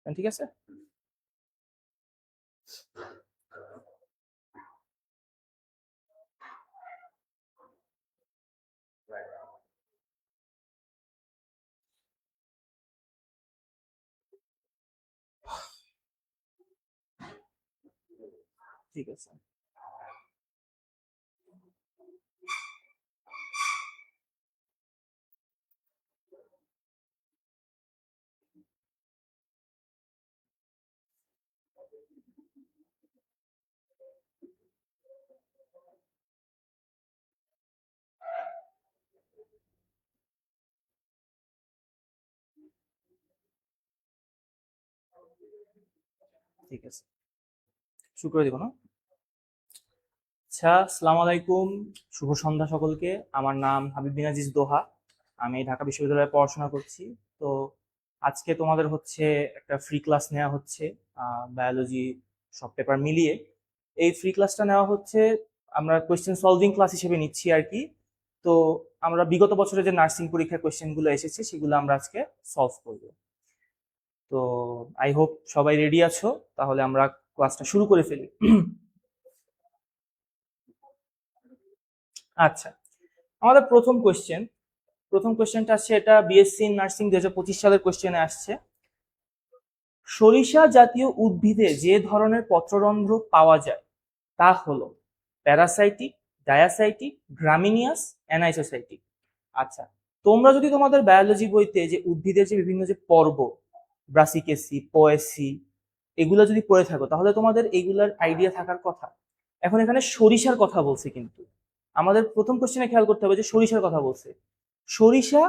ঠিক আছে। ঠিক আছে, ঠিক আছে, শুরু করে দিব না? আচ্ছা, আসসালামু আলাইকুম, শুভ সন্ধ্যা সকলকে। আমার নাম হাবিব বিন আজিজ দোহা। আমি ঢাকা বিশ্ববিদ্যালয়ে পড়াশোনা করছি। তো আজকে তোমাদের হচ্ছে একটা ফ্রি ক্লাস নেওয়া হচ্ছে, বায়োলজি সব পেপার মিলিয়ে। এই ফ্রি ক্লাসটা নেওয়া হচ্ছে, আমরা কোয়েশ্চেন সলভিং ক্লাস হিসেবে নিচ্ছি আর কি। তো আমরা বিগত বছরে যে নার্সিং পরীক্ষার কোয়েশ্চেনগুলো এসেছে সেগুলো আমরা আজকে সলভ করব। তো আই হোপ সবাই রেডি আছো, তাহলে আমরা ক্লাসটা শুরু করে ফেলি। আচ্ছা, আমাদের প্রথম কোয়েশ্চেনটা আসছে, এটা বিএসসি নার্সিং 2025 সালের কোয়েশ্চেনে আসছে। সরিষা জাতীয় উদ্ভিদে যে ধরনের পত্ররন্ধ্র পাওয়া যায় তা হলো প্যারাসাইটিক, ডায়াসাইটিক, গ্রামিনিয়াস, অ্যানাইসোসাইটিক। আচ্ছা, তোমরা যদি তোমাদের বায়োলজি বইতে যে উদ্ভিদের যে বিভিন্ন যে পর্ব, ব্রাসিকেসি, পোয়েসি, এগুলো যদি পড়ে থাকো তাহলে তোমাদের এগুলার আইডিয়া থাকার কথা। এখন এখানে সরিষার কথা বলছে, কিন্তু আমাদের প্রথম কোশ্চেনে খেয়াল করতে হবে যে সরিষার কথা বলছে। সরিষা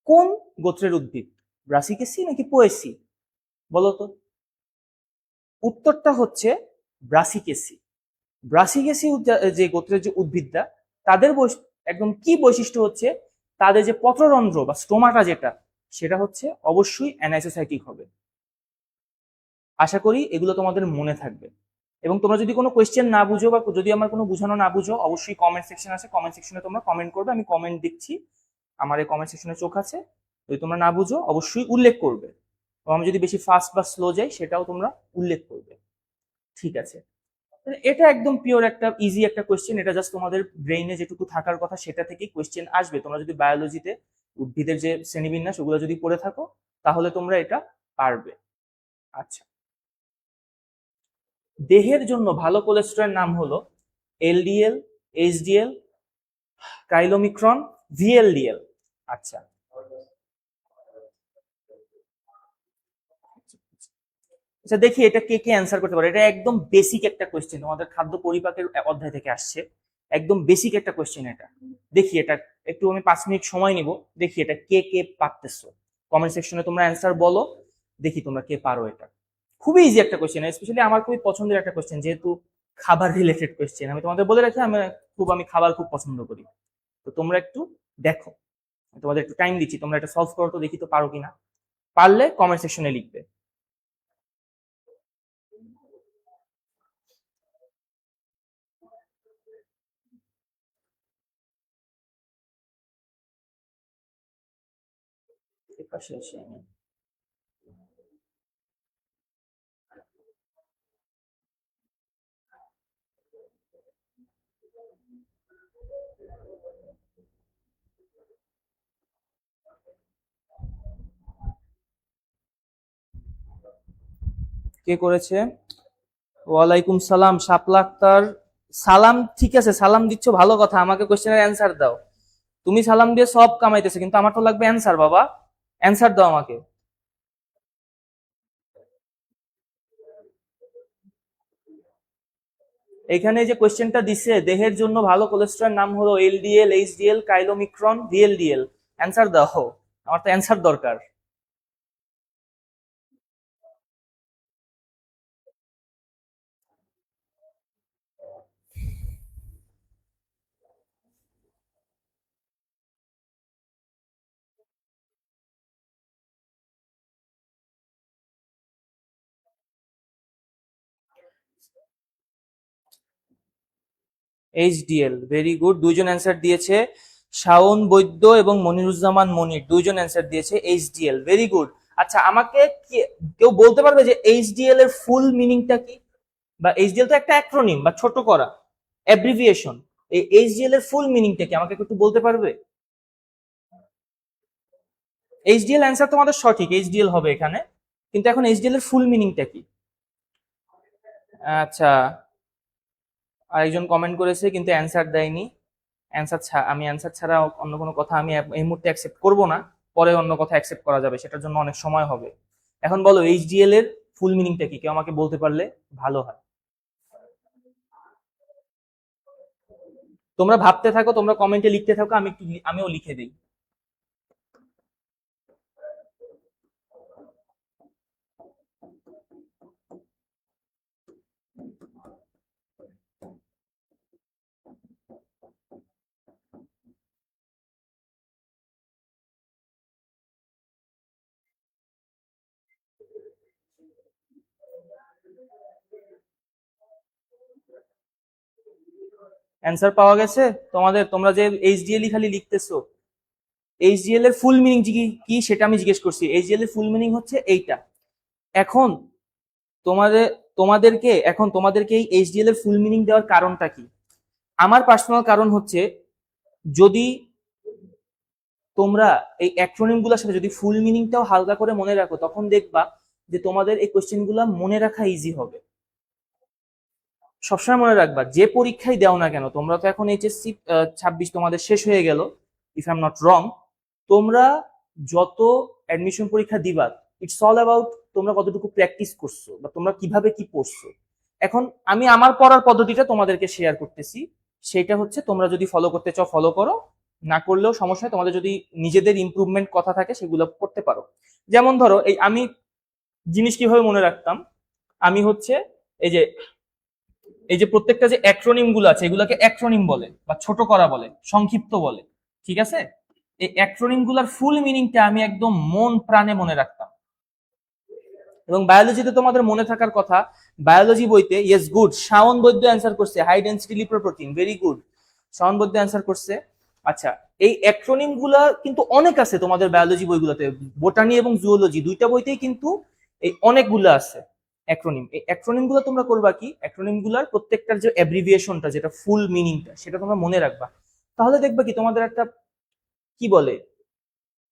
কোন গোত্রের উদ্ভিদ, ব্রাসিকেসি নাকি পোয়েসি? বলতো। উত্তরটা হচ্ছে ব্রাসিকেসি। ব্রাসিকেসি যে গোত্রের যে উদ্ভিদটা, তাদের একদম কি বৈশিষ্ট্য হচ্ছে, তাদের যে পত্ররন্ধ্র বা স্টোমাটা যেটা, সেটা হচ্ছে অবশ্যই অ্যানাইসোসাইটিক হবে। আশা করি এগুলো তোমাদের মনে থাকবে। এবং তোমরা যদি কোনো কোয়েশ্চেন না বুঝো বা যদি আমার কোনো বুঝানো না বুঝো, অবশ্যই কমেন্ট সেকশন আছে, কমেন্ট সেকশনে তোমরা কমেন্ট করবে, আমি কমেন্ট দেখছি, আমার এই কমেন্ট সেকশনে চোখ আছে। যদি তোমরা না বুঝো অবশ্যই উল্লেখ করবে, এবং আমি যদি বেশি ফাস্ট বা স্লো যাই সেটাও তোমরা উল্লেখ করবে। ঠিক আছে, এটা একদম পিওর একটা ইজি একটা কোয়েশ্চেন। এটা জাস্ট তোমাদের ব্রেইনে যেটুকু থাকার কথা সেটা থেকেই কোয়েশ্চেন আসবে। তোমরা যদি বায়োলজিতে উদ্ভিদের যে শ্রেণীবিন্যাস ওগুলো যদি পড়ে থাকো তাহলে তোমরা এটা পারবে। আচ্ছা, দেহের জন্য ভালো কোলেস্টেরলের নাম হলো এলডিএল, এইচডিএল, কাইলোমিক্রন, ভিএলডিএল। আচ্ছা, আচ্ছা দেখি এটা কে কে অ্যান্সার করতে পারে। এটা একদম বেসিক একটা কোয়েশ্চেন, তোমাদের খাদ্য পরিপাকের অধ্যায় থেকে আসছে। একদম বেসিক একটা কোয়েশ্চেন এটা। দেখি এটা, একটু আমি 5 মিনিট সময় নিব, দেখি এটা কে কে পারতেছো। কমেন্ট সেকশনে তোমরা অ্যান্সার বলো, দেখি তোমরা কে পারো এটা। খুবই ইজি একটা কোয়েশ্চেন, স্পেশালি আমার খুবই পছন্দের একটা কোয়েশ্চেন, যেহেতু খাবার রিলেটেড কোয়েশ্চেন। আমি তোমাদের বলে রাখি, আমি খাবার খুব পছন্দ করি। তো তোমরা একটু দেখো, তোমাদের একটু টাইম দিচ্ছি, তোমরা এটা সলভ করো তো, দেখি তো পারো কিনা। পারলে কমেন্ট সেকশনে লিখবে। এপাশে আসি আমি। কে করেছে? ওয়ালাইকুম সালাম, শাপলা আক্তার। সালাম, ঠিক আছে, সালাম দিচ্ছ ভালো কথা, আমাকে কোশ্চেনের অ্যান্সার দাও। তুমি সালাম দিয়ে সব কামাইতেছো, কিন্তু আমার তো লাগবে অ্যান্সার বাবা। অ্যান্সার দাও আমাকে। এখানে যে কোশ্চেনটা দিছে, দেহের জন্য ভালো কোলেস্ট্রল নাম হলো এলডিএল, এইচডিএল, কাইলোমিক্রন, ভিএলডিএল। অ্যান্সার দাও, আমার তো অ্যান্সার দরকার। এইচডিএল, ভেরি গুড, দুইজন অ্যান্সার দিয়েছে। শাওন বৈদ্য এবং মনিরুজ্জামান মনির দুইজন অ্যান্সার দিয়েছে এইচডিএল, ভেরি গুড। আচ্ছা, আমাকে কেউ বলতে পারবে যে এইচডিএল এর ফুল মিনিংটা কি? বা এইচডিএল তো একটা অ্যাক্রোনিম বা ছোট করা অ্যাব্রিভিয়েশন। এই এইচডিএল এর ফুল মিনিংটা কি আমাকে একটু বলতে পারবে? এইচডিএল অ্যান্সার তোমাদের সঠিক, এইচডিএল হবে এখানে, কিন্তু এখন এইচডিএল এর ফুল মিনিংটা কি? আচ্ছা, আরেকজন কমেন্ট করেছে কিন্তু অ্যান্সার দেয়নি। আমি অ্যান্সার ছাড়া অন্য কোনো কথা আমি এই মুহূর্তে অ্যাকসেপ্ট করব না, পরে অন্য কথা অ্যাকসেপ্ট করা যাবে, সেটার জন্য অনেক সময় হবে। এখন বলো এইচডিএল এর ফুল মিনিংটা কি, কেউ আমাকে বলতে পারলে ভালো হয়। তোমরা ভাবতে থাকো, তোমরা কমেন্টে লিখতে থাকো, আমিও লিখে দিই। অ্যান্সার পাওয়া গেছে তোমাদের? তোমরা যে এইচডিএল খালি লিখতেছো, এইচডিএল এর ফুল মিনিং কি সেটা আমি জিজ্ঞেস করছি। এইচডিএল এর ফুল মিনিং হচ্ছে এইটা। এখন তোমাদের তোমাদেরকে এই এইচডিএল এর ফুল মিনিং দেওয়ার কারণটা কি? আমার পার্সোনাল কারণ হচ্ছে, যদি তোমরা এই অ্যাক্রোনিম গুলোর সাথে যদি ফুল মিনিংটাও হালকা করে মনে রাখো, তখন দেখবা যে তোমাদের এই কোশ্চেন গুলা মনে রাখা ইজি হবে। সবসময় মনে রাখবা, যে পরীক্ষায় দাও না কেন, তোমরা তো এখন এইচএসসি 26 তোমাদের শেষ হয়ে গেল, ইফ আই এম নট রং। তোমরা যত অ্যাডমিশন পরীক্ষা দিবা, ইটস অল অ্যাবাউট তোমরা কতটুকু প্র্যাকটিস করছো বা তোমরা কিভাবে কি পড়ছো। এখন আমি আমার পড়ার পদ্ধতিটা তোমাদেরকে শেয়ার করতেছি, সেটা হচ্ছে তোমরা যদি ফলো করতে চাও ফলো করো, না করলেও সমস্যা। তোমাদের যদি নিজেদের ইমপ্রুভমেন্ট কথা থাকে সেগুলো করতে পারো। যেমন ধরো, আমি জিনিস কিভাবে মনে রাখতাম, আমি হচ্ছে এই যে প্রত্যেকটা যে অ্যাক্রোনিম গুলো আছে, এগুলোকে অ্যাক্রোনিম বলে বা ছোট করা বলে, সংক্ষিপ্ত বলে, ঠিক আছে? এই অ্যাক্রোনিম গুলার ফুল মিনিংটা আমি একদম মন প্রাণে মনে রাখতাম। এবং বায়োলজিতে তোমাদের মনে থাকার কথা, বায়োলজি বইতে, yes good, Shaon Baidya answer করছে, high density lipoprotein, very good, Shaon Baidya answer করছে। আচ্ছা, এই অ্যাক্রোনিম গুলা কিন্তু অনেক আছে তোমাদের বায়োলজি বইগুলোতে, বোটানি এবং জুওলজি দুইটা বইতেই কিন্তু এই অনেকগুলো আছে অ্যাক্রোনিম। এই অ্যাক্রোনিম গুলো তোমরা করবা কি, অ্যাক্রোনিম গুলার প্রত্যেকটার যে অ্যাব্রিভিয়েশনটা, যেটা ফুল মিনিংটা, সেটা তোমরা মনে রাখবা। তাহলে দেখবা কি তোমাদের একটা, কি বলে,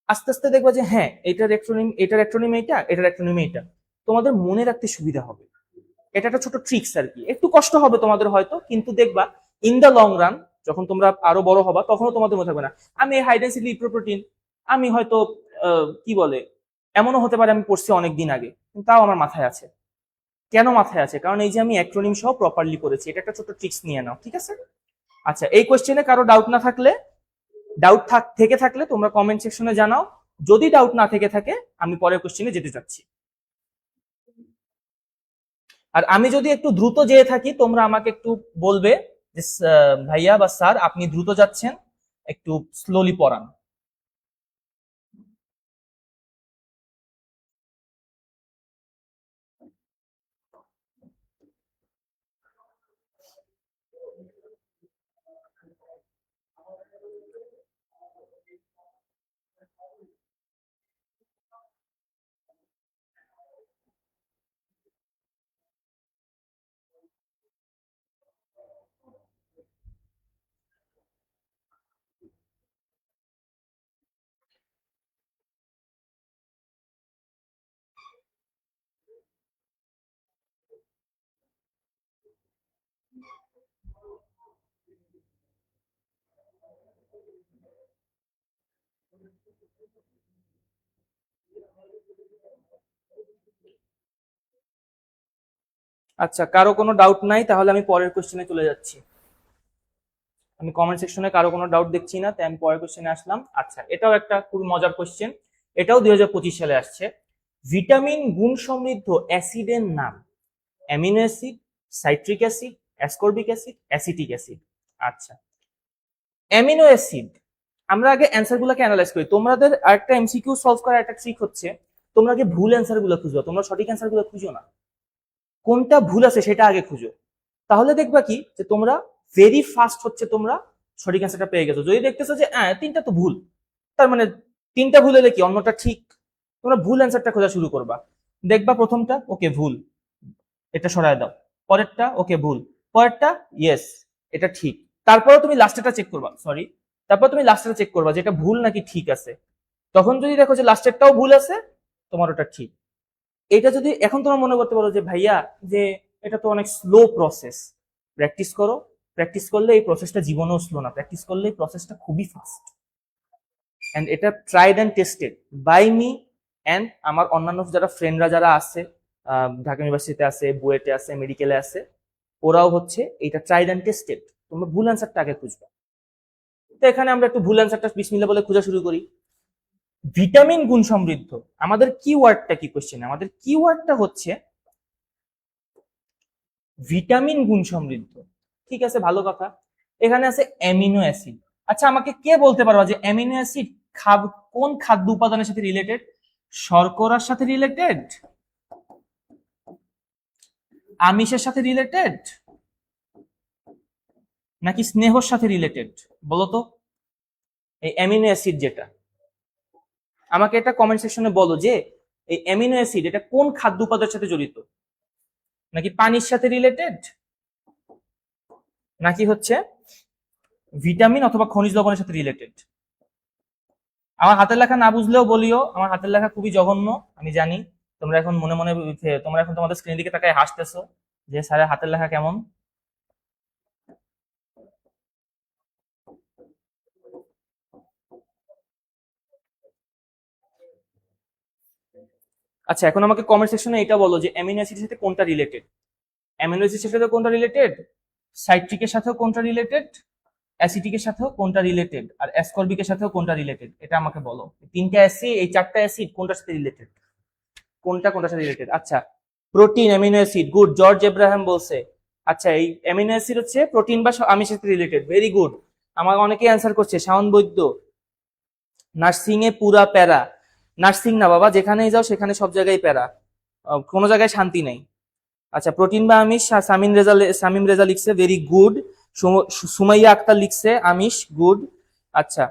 আস্তে আস্তে দেখবা যে হ্যাঁ, এটার অ্যাক্রোনিম এইটা, এটার অ্যাক্রোনিম এইটা, তোমাদের মনে রাখতে সুবিধা হবে। এটা একটা ছোট ট্রিক্স আর কি, একটু কষ্ট হবে তোমাদের হয়তো, কিন্তু দেখবা ইন দ্য লং রান, যখন তোমরা আরো বড় হবা, তখনও তোমাদের মনে থাকবে না। আমি হাই ডেন্সিটি লিপোপ্রোটিন, আমি হয়তো কি বলে, এমনও হতে পারে আমি পড়ছি অনেকদিন আগে, কিন্তু তাও আমার মাথায় আছে। কেন মাথায় আছে? কারণ এই যে আমি অ্যাক্রোনিম সহ প্রপারলি করেছি। এটা একটা ছোট ট্রিক্স নিয়ে নাও, ঠিক আছে? আচ্ছা, এই কোশ্চেনে কারো ডাউট না থাকলে, থেকে থাকলে তোমরা কমেন্ট সেকশনে জানাও। যদি ডাউট না থেকে থাকে, আমি পরের কোশ্চেনে যেতে চাচ্ছি। আর আমি যদি একটু দ্রুত যেয়ে থাকি, তোমরা আমাকে একটু বলবে যে ভাইয়া বা স্যার আপনি দ্রুত যাচ্ছেন, একটু স্লোলি পড়ান। আচ্ছা, কারো কোনো ডাউট নাই, তাহলে আমি পরের কোশ্চেনে চলে যাচ্ছি। আমি কমেন্ট সেকশনে কারো কোনো ডাউট দেখছি না, তাই আমি পরের কোশ্চেনে আসলাম। আচ্ছা, এটাও একটা খুব মজার কোশ্চেন, এটাও 2025 সালে আসছে। ভিটামিন গুণ সমৃদ্ধ অ্যাসিডের নাম? Amino acid, citric acid, ascorbic acid, acetic acid. আচ্ছা, অ্যামিনো অ্যাসিড। আমরা আগে অ্যান্সার গুলোকে অ্যানালাইজ করি। তোমাদের আরেকটা এমসিকিউ সলভ করার একটা ট্রিক হচ্ছে, তোমরা আগে ভুল অ্যান্সার গুলো খুঁজো, তোমরা সঠিক অ্যান্সার গুলো খুঁজো না। কোনটা ভুল আছে সেটা আগে খুঁজো, তাহলে দেখবা কি যে তোমরা ভেরি ফাস্ট হচ্ছে তোমরা সঠিক অ্যান্সারটা পেয়ে গেছো। যদি দেখতেছো যে হ্যাঁ তিনটা তো ভুল, তার মানে তিনটা ভুল হলে কি অন্যটা ঠিক? তোমরা ভুল অ্যান্সারটা খোঁজা শুরু করবা। দেখবা প্রথমটা ওকে ভুল, এটা সরায় দাও, পরেরটা ওকে ভুল, পরেরটা ইয়েস এটা ঠিক, তারপরে তুমি লাস্টেরটা চেক করবা, সরি, তারপর তুমি লাস্টেরটা চেক করবা যে এটা ভুল নাকি ঠিক আছে। তখন যদি দেখো যে লাস্টেরটাও ভুল আছে, তোমার ওটা ঠিক। এটা যদি এখন তোমরা মনে করতে পারো যে ভাইয়া যে এটা তো অনেক স্লো প্রসেস, প্র্যাকটিস করো, প্র্যাকটিস করলে এই প্রসেসটা জীবনেও স্লো না, প্র্যাকটিস করলে এই প্রসেসটা খুবই ফাস্ট। অ্যান্ড এটা tried and tested by me and আমার অন্যান্য যারা ফ্রেন্ডরা যারা আছে, ঢাকা ইউনিভার্সিটিতে আছে, বুয়েটে আছে, মেডিকেলে আছে, ওরাও হচ্ছে এটা ট্রাইড অ্যান্ড টেস্টেড। তোমরা ভুল অ্যান্সারটা আগে খুঁজবে। তো এখানে আমরা একটু ভুল অ্যান্সারটা বিসমিল্লাহ বলে খোঁজা শুরু করি। ভিটামিন গুণ সমৃদ্ধ, আমাদের কিওয়ার্ডটা কি কোশ্চেন, আমাদের কিওয়ার্ডটা হচ্ছে ভিটামিন গুণ সমৃদ্ধ। ঠিক আছে, ভালো কথা। এখানে আছে অ্যামিনো অ্যাসিড। আচ্ছা আমাকে কে বলতে পারবা যে অ্যামিনো অ্যাসিড কোন খাদ্য উপাদানের সাথে রিলেটেড? শর্করার সাথে রিলেটেড, আমিষের সাথে রিলেটেড, নাকি স্নেহর সাথে রিলেটেড? বলতো এই অ্যামিনো অ্যাসিড যেটা, আমাকে এটা কমেন্ট সেকশনে বলো যে এই অ্যামিনো অ্যাসিড এটা কোন খাদ্য উপাদানের সাথে জড়িত, নাকি পানির সাথে রিলেটেড, নাকি হচ্ছে ভিটামিন অথবা খনিজ লবণের সাথে রিলেটেড? আমার হাতের লেখা না বুঝলেও বলিও, আমার হাতের লেখা খুবই জঘন্য আমি জানি। তোমরা এখন মনে মনে তোমরা এখন তোমাদের স্ক্রিনের দিকে তাকায় হাসতেছো যে স্যারের হাতের লেখা কেমন। আচ্ছা এখন আমাকে কমেন্ট সেকশনে এটা বলো যে অ্যামিনো অ্যাসিডের সাথে কোনটা রিলেটেড? অ্যামিনো অ্যাসিডের সাথে কোনটা রিলেটেড, সাইট্রিকের সাথেও কোনটা রিলেটেড, অ্যাসিটিকের সাথেও কোনটা রিলেটেড, আর অ্যাসকর্বিকের সাথেও কোনটা রিলেটেড? এটা আমাকে বলো। তিনটা অ্যাসিড, এই চারটা অ্যাসিড কোনটার সাথে রিলেটেড, কোনটা কোনটার সাথে রিলেটেড? আচ্ছা protein amino acid, good, George Abraham বলছে। আচ্ছা এই অ্যামিনো অ্যাসিড হচ্ছে প্রোটিন বা আমিষের সাথে রিলেটেড, ভেরি গুড। আমার অনেকেই অ্যান্সার করছে, শাওন বৈদ্য, নার্সিং এ পুরা প্যারা। নার্সিং না বাবা, যেখানেই যাও সেখানে সব জায়গায় প্যারা, কোনো জায়গায় শান্তি নেই। আচ্ছা প্রোটিন বা আমিষ, সামিম রেজা লিখছে ভেরি গুড। সুমাইয়া আক্তার লিখছে আমিষ, গুড। আচ্ছা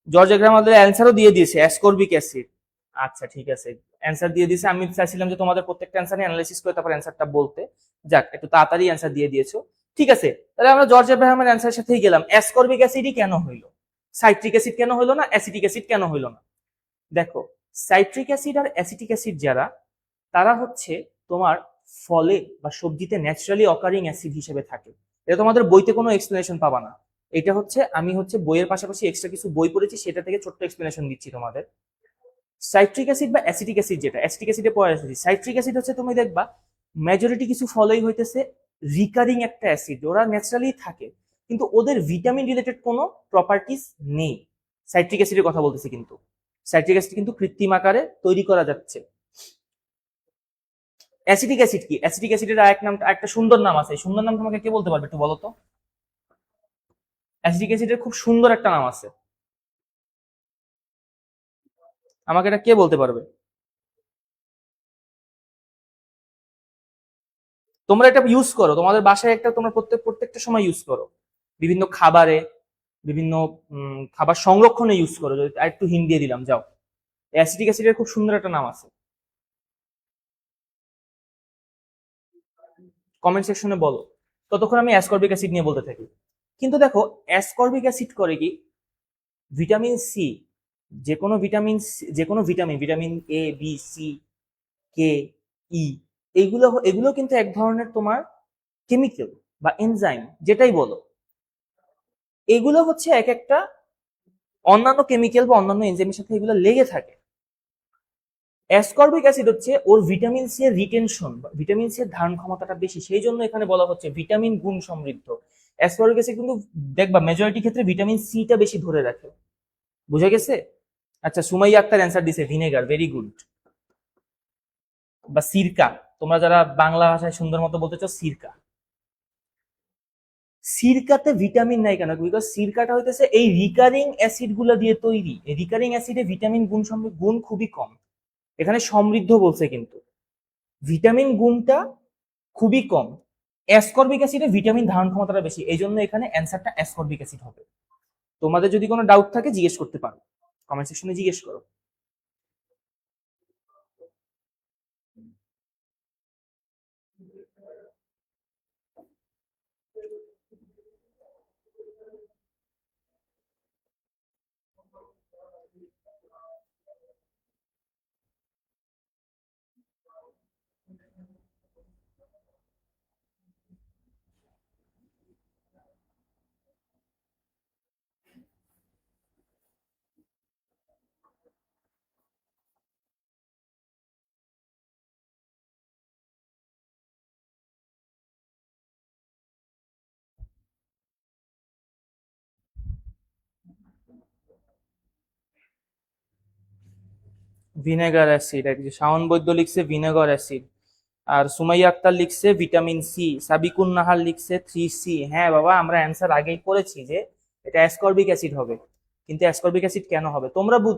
জর্জ এগ্রাম আমাদের অ্যান্সারও দিয়ে দিয়েছে অ্যাসকর্বিক অ্যাসিড। আচ্ছা ঠিক আছে, অ্যান্সার দিয়ে দিয়েছে। আমি চাইছিলাম যে তোমাদের প্রত্যেকটা অ্যান্সার অ্যানালাইসিস করে তারপর অ্যান্সারটা বলতে, যাক একটু তাড়াতাড়ি অ্যান্সার দিয়ে দিয়েছো। ঠিক আছে, তাহলে আমরা জর্জ এব্রাহামের অ্যান্সারের সাথেই গেলাম। অ্যাসকর্বিক অ্যাসিডই কেন হইলো, সাইট্রিক অ্যাসিড কেন হইলো না, অ্যাসিটিক অ্যাসিড কেন হইলো না? দেখো সাইট্রিক অ্যাসিড আর অ্যাসিটিক অ্যাসিড যারা, তারা হচ্ছে তোমার ফলে বা সবজিতে ন্যাচারালি অকারিং অ্যাসিড হিসেবে থাকে। এটা তোমাদের বইতে কোনো এক্সপ্লেনেশন পাবা না। এটা হচ্ছে আমি হচ্ছে বইয়ের পাশাপাশি এক্সট্রা কিছু বই পড়েছি, সেটা থেকে ছোট্ট এক্সপ্লেনেশন দিচ্ছি তোমাদের। সাইট্রিক অ্যাসিড বা অ্যাসিটিক অ্যাসিড, যেটা অ্যাসিটিক অ্যাসিডে পড়ে আসছে, সাইট্রিক অ্যাসিড হচ্ছে তুমি দেখবা মেজরিটি কিছু ফলেই হইতেছে রিকারিং একটা অ্যাসিড, ওরা ন্যাচারালি থাকে কিন্তু ওদের ভিটামিন রিলেটেড কোনো প্রপার্টিস নেই। সাইট্রিক অ্যাসিডের কথা বলতেছি, কিন্তু সাইট্রিক অ্যাসিড কিন্তু কৃত্রিম আকারে তৈরি করা যাচ্ছে। অ্যাসিটিক অ্যাসিড কি? অ্যাসিটিক অ্যাসিডের আরেক নাম, একটা সুন্দর নাম আছে, সুন্দর নাম তোমাকে কে বলতে পারবে একটু বলো তো? অ্যাসিটিক অ্যাসিডের খুব সুন্দর একটা নাম আছে, আমাকে এটা কে বলতে পারবে? তোমরা এটা ইউজ করো তোমাদের বাসায়, একটা তোমরা প্রত্যেকটা সময় ইউজ করো, বিভিন্ন খাবারে, বিভিন্ন খাবার সংরক্ষণে ইউজ করো। আর একটু হিন্ট দিয়ে দিলাম, যাও। অ্যাসিটিক অ্যাসিডের খুব সুন্দর একটা নাম আছে, কমেন্ট সেকশনে বলো। ততক্ষণ আমি অ্যাসকর্বিক অ্যাসিড নিয়ে বলতে থাকি। কিন্তু দেখো অ্যাসকর্বিক অ্যাসিড করে কি, ভিটামিন সি, যে কোনো vitamin, vitamin A B C K E, এইগুলো এগুলো কিন্তু এক ধরনের তোমার কেমিক্যাল বা এনজাইম যেটাই বলো, এগুলো হচ্ছে এক একটা অন্যান্য কেমিক্যাল বা অন্যান্য এনজাইমের সাথে এগুলো লেগে থাকে। অ্যাসকর্বিক অ্যাসিড হচ্ছে ওর ভিটামিন সি এর রিটেনশন, ভিটামিন সি এর ধারণ ক্ষমতাটা বেশি, সেই জন্য এখানে বলা হচ্ছে ভিটামিন গুণ সমৃদ্ধ। অ্যাসকর্বিক অ্যাসিড কিন্তু দেখবা মেজরিটি ক্ষেত্রে ভিটামিন সিটা বেশি ধরে রাখে, বুঝে গেছে? আচ্ছা সুমাইয়া আক্তার অ্যান্সার দিছে ভিনেগার, ভেরি গুড। বা সিরকা, তোমরা যারা বাংলা ভাষায় সুন্দর মতো বলতে চাও সিরকা। সিরকাতে ভিটামিন নাই কেন? বিকজ সিরকাটা হইতেছে এই রিকারিং অ্যাসিড গুলো দিয়ে তৈরি, এই রিকারিং অ্যাসিডে ভিটামিন গুণ খুবই কম। এখানে সমৃদ্ধ বলছে কিন্তু ভিটামিন গুণটা খুবই কম। অ্যাসকর্বিক অ্যাসিডে ভিটামিন ধারণ ক্ষমতাটা বেশি, এই জন্য এখানে অ্যান্সারটা অ্যাসকর্বিক অ্যাসিড হবে। তোমাদের যদি কোনো ডাউট থাকে জিজ্ঞেস করতে পারো, কমেন্ট সেকশনে জিজ্ঞেস করো। ভিনেগার অ্যাসিড, শাওন বৈদ্য লিখছে ভিনেগার অ্যাসিড, আর সুমাইয়া আক্তার লিখছে ভিটামিন সি, সাবিকুন নাহার লিখছে 3C। হ্যাঁ বাবা, আমরা অ্যান্সার আগেই করেছি যে এটা অ্যাসকর্বিক অ্যাসিড হবে। কিন্তু অ্যাসকর্বিক অ্যাসিড কেন হবে?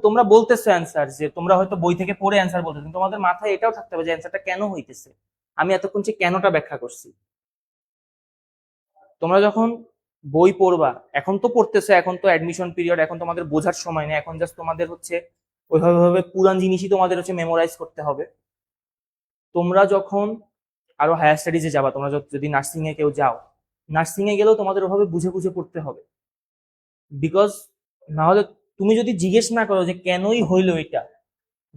তোমরা বলতেছো অ্যান্সার, যে তোমরা হয়তো বই থেকে পড়ে অ্যান্সার বলতেছো, তোমাদের মাথায় এটাও থাকতে হবে যে অ্যান্সারটা কেন হইতেছে। আমি এতক্ষণ যে কেনটা ব্যাখ্যা করছি। তোমরা যখন বই পড়বা, এখন তো পড়তেছো, এখন তো অ্যাডমিশন পিরিয়ড, এখন তোমাদের বোঝার সময় নেই, এখন জাস্ট তোমাদের হচ্ছে ওইভাবে পুরান জিনিসই তোমাদের হচ্ছে মেমোরাইজ করতে হবে। তোমরা যখন আরো হায়ার স্টাডিজে যাবা, তোমরা যদি নার্সিং এ কেউ যাও, নার্সিং এ গেলেও তোমাদের ওভাবে বুঝে বুঝে পড়তে হবে। বিকজ না হলে তুমি যদি জিজ্ঞেস না করো যে কেনই হইলো এটা,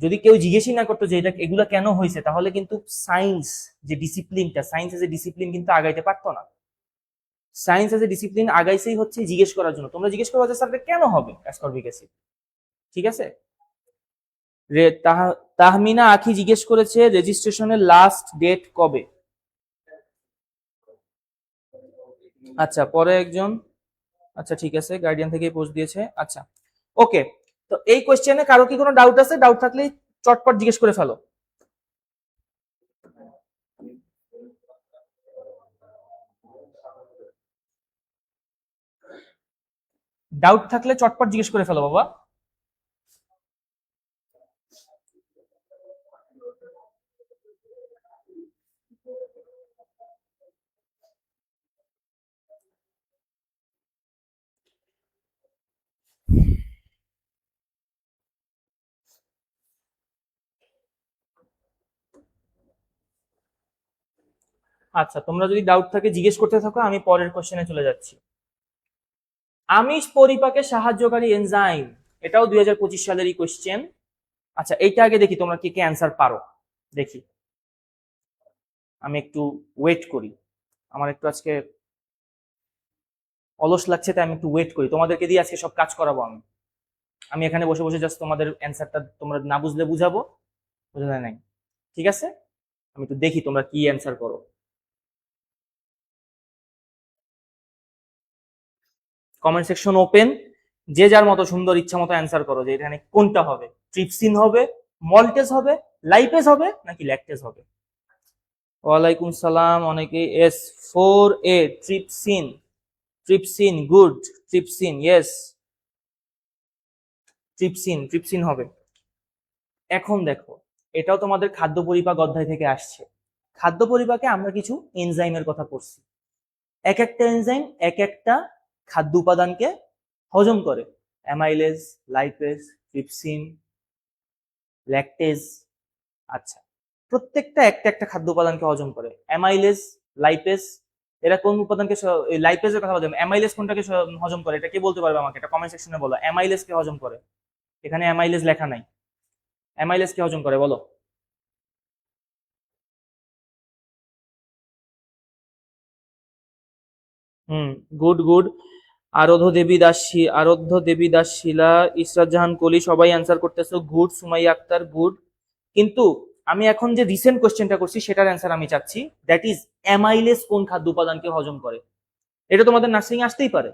যদি কেউ জিজ্ঞেসই না করতো যে এটা এগুলা কেন হয়েছে, তাহলে কিন্তু সায়েন্স যে ডিসিপ্লিনটা, সায়েন্স এজ এ ডিসিপ্লিন কিন্তু আগাইতে পারতো না। সায়েন্স এজ এ ডিসিপ্লিন আগাইছেই হচ্ছে জিজ্ঞেস করার জন্য। তোমরা জিজ্ঞেস করো যে স্যার এটা কেন হবে অ্যাসকর্বিক অ্যাসিড, ঠিক আছে? তাহমিনা আখি জিজ্ঞেস করেছে রেজিস্ট্রেশনের লাস্ট ডেট কবে? আচ্ছা, পরে একজন, আচ্ছা ঠিক আছে, গার্ডিয়ান থেকে পোস্ট দিয়েছে। আচ্ছা ওকে, তো এই কোশ্চেনে কারো কি কোনো ডাউট আছে? ডাউট থাকলে চটপট জিজ্ঞেস করে ফেলো। ডাউট থাকলে চটপট জিজ্ঞেস করে ফেলো বাবা। আচ্ছা, তোমরা যদি ডাউট থাকে জিজ্ঞেস করতে থাকো, আমি পরের কোশ্চেনে চলে যাচ্ছি। আমিষ পরিপাকে সাহায্যকারী এনজাইম, এটাও 2025 সালেরই কোশ্চেন। আচ্ছা, এইটা আগে দেখি তোমরা কি কি অ্যান্সার পারো, দেখি। আমি একটু ওয়েট করি, আমার একটু আজকে অলস লাগছে, তাই আমি একটু ওয়েট করি। তোমাদেরকে দিয়ে আজকে সব কাজ করাবো আমি। আমি এখানে বসে বসে জাস্ট তোমাদের অ্যান্সারটা তোমরা না বুঝলে বুঝাবো, বুঝা যায় নাই, ঠিক আছে? আমি একটু দেখি তোমরা কি অ্যান্সার করো। কমেন্ট সেকশন ওপেন, যে যার মতো সুন্দর ইচ্ছা মতো অ্যান্সার করো যে এখানে কোনটা হবে, ট্রিপসিন হবে, মল্টেজ হবে, লাইপেজ হবে, নাকি ল্যাকটেজ হবে। ওয়ালাইকুম সালাম, অনেকে S4A trypsin, trypsin good, trypsin yes, trypsin হবে। এখন দেখো, এটাও তোমাদের খাদ্য পরিপাক অধ্যায় থেকে আসছে। খাদ্য পরিপাকে আমরা কিছু এনজাইমের কথা পড়ছি। এক একটা এনজাইম এক একটা খাদ্য উপাদানকে হজম করে। Amylase, lipase, trypsin, lactase. আচ্ছা, প্রত্যেকটা একটা একটা খাদ্য উপাদানকে হজম করে। অ্যামাইলেজ, লাইপেজ, এরা কোন উপাদানকে লাইপেজের কথা বলতে, অ্যামাইলেজ কোনটাকে হজম করে, এটা কে বলতে পারবে আমাকে? এটা কমেন্ট সেকশনে বলো। অ্যামাইলেজ কে হজম করে? এখানে অ্যামাইলেজ লেখা নাই। অ্যামাইলেজ কে হজম করে বলো? হুম, গুড গুড। আরাধ্য দেবী দাস শিলা, ইসরাত জাহান কলি, সবাই অ্যান্সার করতেছো গুড। সুমাইয়া আক্তার গুড। কিন্তু আমি এখন যে রিসেন্ট কোশ্চেনটা করছি সেটার অ্যান্সার আমি চাচ্ছি, দ্যাট ইজ অ্যামাইলেজ কোন খাদ্য উপাদানকে হজম করে। এটা তোমাদের নার্সিং আসতেই পারে,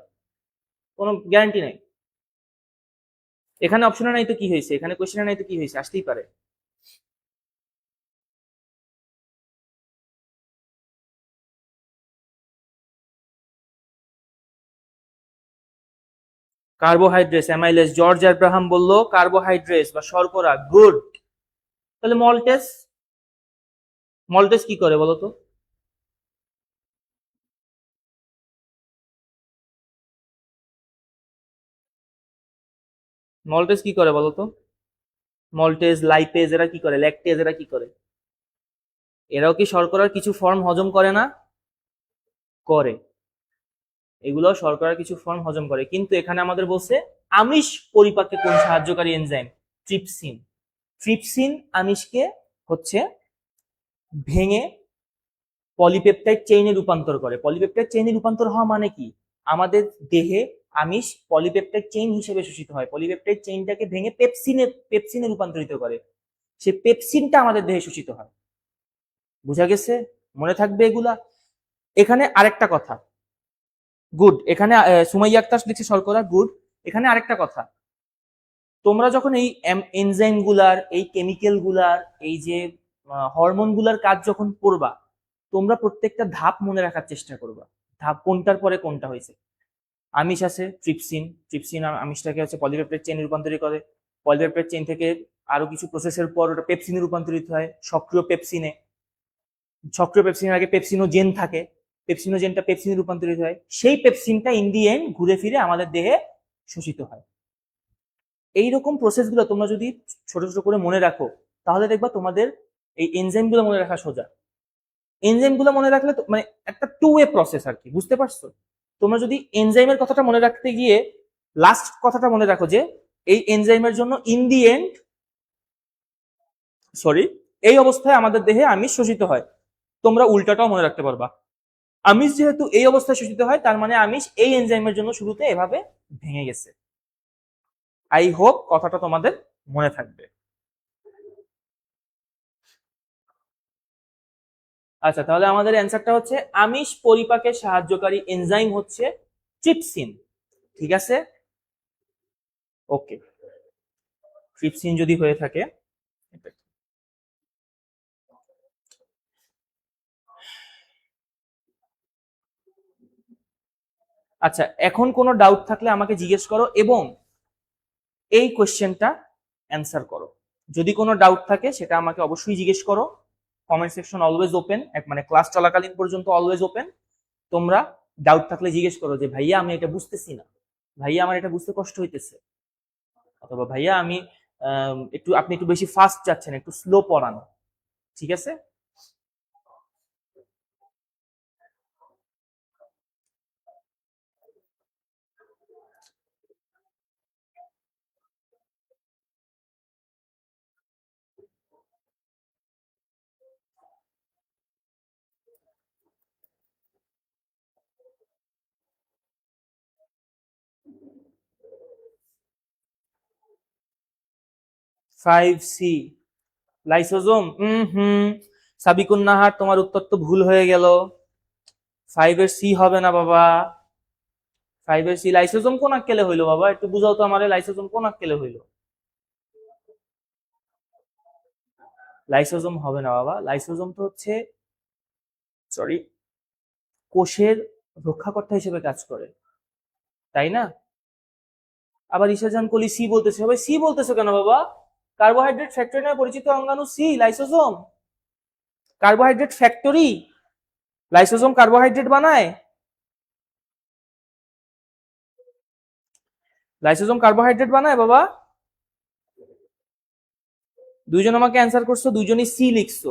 কোনো গ্যারান্টি নাই। এখানে অপশনে নাই তো কি হয়েছে, এখানে কোশ্চেনে নাই তো কি হয়েছে, আসতেই পারে। কার্বোহাইড্রেটস, অ্যামাইলেজ, জর্জ আব্রাহাম বললো কার্বোহাইড্রেটস বা শর্করা, গুড। তাহলে মল্টেস, মল্টেস কি করে বলো তো? মল্টেস কি করে বলো তো? মল্টেজ, লাইপেজ এরা কি করে? ল্যাকটেজ এরা কি করে? এরাও কি শর্করার কিছু ফর্ম হজম করে না? করে। এগুলো শর্করার কিছু ফর্ম হজম করে, কিন্তু এখানে আমাদের বলছে আমিষ পরিপাকে কোন সাহায্যকারী এনজাইম? ট্রিপসিন। ট্রিপসিন আমিষকে হচ্ছে ভেঙে পলিপেপটাইড চেইনে রূপান্তর করে। পলিপেপটাইড চেইনে রূপান্তর হওয়া মানে কি? আমাদের দেহে আমিষ পলিপেপটাইড চেইন হিসেবে শোষিত হয়, পলিপেপটাইড চেইনটাকে ভেঙে পেপসিনে রূপান্তরিত করে। সে পেপসিনটা আমাদের দেহে শোষিত হয়। বুঝা গেছে? মনে থাকবে এগুলা। এখানে আরেকটা কথা, গুড। এখানে সুমাইয়া আক্তার লিখছে শর্করা, গুড। এখানে আরেকটা কথা, তোমরা যখন এই এনজাইম গুলার, এই কেমিক্যাল গুলার, এই যে হরমোন গুলার কাজ যখন পড়বা, তোমরা প্রত্যেকটা ধাপ মনে রাখার চেষ্টা করবা, ধাপ কোনটার পরে কোনটা হয়েছে। আমিষ আছে ট্রিপসিন, ট্রিপসিন আমিষটাকে হচ্ছে পলিপেপটাইড চেইনে রূপান্তরিত করে, পলিপেপটাইড চেইন থেকে আরো কিছু প্রসেসের পর ওটা পেপসিনে রূপান্তরিত হয়, সক্রিয় পেপসিনে। সক্রিয় পেপসিনের আগে পেপসিনোজেন থাকে, পেপসিনোজেনটা পেপসিনে রূপান্তরিত হয়, সেই পেপসিনটা ইন দি এন্ড ঘুরে ফিরে আমাদের দেহে শোষিত হয়। এইরকম প্রসেসগুলো তোমরা যদি ছোট ছোট করে মনে রাখো, তাহলে দেখবা তোমাদের এই এনজাইমগুলো মনে রাখা সোজা। এনজাইমগুলো মনে রাখলে মানে একটা টু ওয়ে প্রসেস আর কি, বুঝতে পারছো? তোমরা যদি এনজাইমের কথাটা মনে রাখতে গিয়ে লাস্ট কথাটা মনে রাখো যে এই এনজাইমের জন্য ইন দি এন্ড এই অবস্থায় আমাদের দেহে আমিষ শোষিত হয়, তোমরা উল্টাটাও মনে রাখতে পারবা। আমিষ যেহেতু এই অবস্থায় শোষিত হয়, তার মানে আমিষ এই এনজাইমের জন্য শুরুতে এভাবে ভেঙে গেছে। আই হোপ কথাটা তোমাদের মনে থাকবে। আচ্ছা, তাহলে আমাদের অ্যান্সারটা হচ্ছে আমিষ পরিপাকে সাহায্যকারী এনজাইম হচ্ছে ট্রিপসিন। ঠিক আছে, ওকে। ট্রিপসিন যদি হয়ে থাকে, আচ্ছা এখন কোনো ডাউট থাকলে আমাকে জিজ্ঞেস করো এবং এই কোশ্চেনটা অ্যান্সার করো। যদি কোনো ডাউট থাকে সেটা আমাকে অবশ্যই জিজ্ঞেস করো। কমেন্ট সেকশন অলওয়েজ ওপেন, মানে ক্লাস চলাকালীন পর্যন্ত অলওয়েজ ওপেন। তোমরা ডাউট থাকলে জিজ্ঞেস করো যে ভাইয়া আমি এটা বুঝতেছি না, ভাইয়া আমার এটা বুঝতে কষ্ট হইতেছে, অথবা ভাইয়া আমি আপনি একটু বেশি ফাস্ট যাচ্ছেন, একটু স্লো পড়ান। ঠিক আছে, 5C লাইসোজোম। সাবিকুন নাহার, তোমার উত্তর তো ভুল হয়ে গেল। 5 এর সি হবে না বাবা। 5 এর সি লাইসোজোম কোন আক্কেলে হইলো বাবা? একটু বুঝাও তো আমারে, লাইসোজোম কোন আক্কেলে হইলো? লাইসোজোম হবে না বাবা। লাইসোজোম তো হচ্ছে সরি কোষের রক্ষাকর্তা হিসেবে কাজ করে, তাই না? আবার ঈশাজান কলি সি বলতেছে, সবাই সি বলতেছো কেন বাবা? কার্বোহাইড্রেট ফ্যাক্টরি নামে পরিচিত অঙ্গাণু C lysosome. Carbohydrate factory, lysosome carbohydrate বানায়। লাইসোজোম কার্বোহাইড্রেট বানায় বাবা। দুইজন আমাকে অ্যান্সার করছো, দুইজনই সি লিখছো।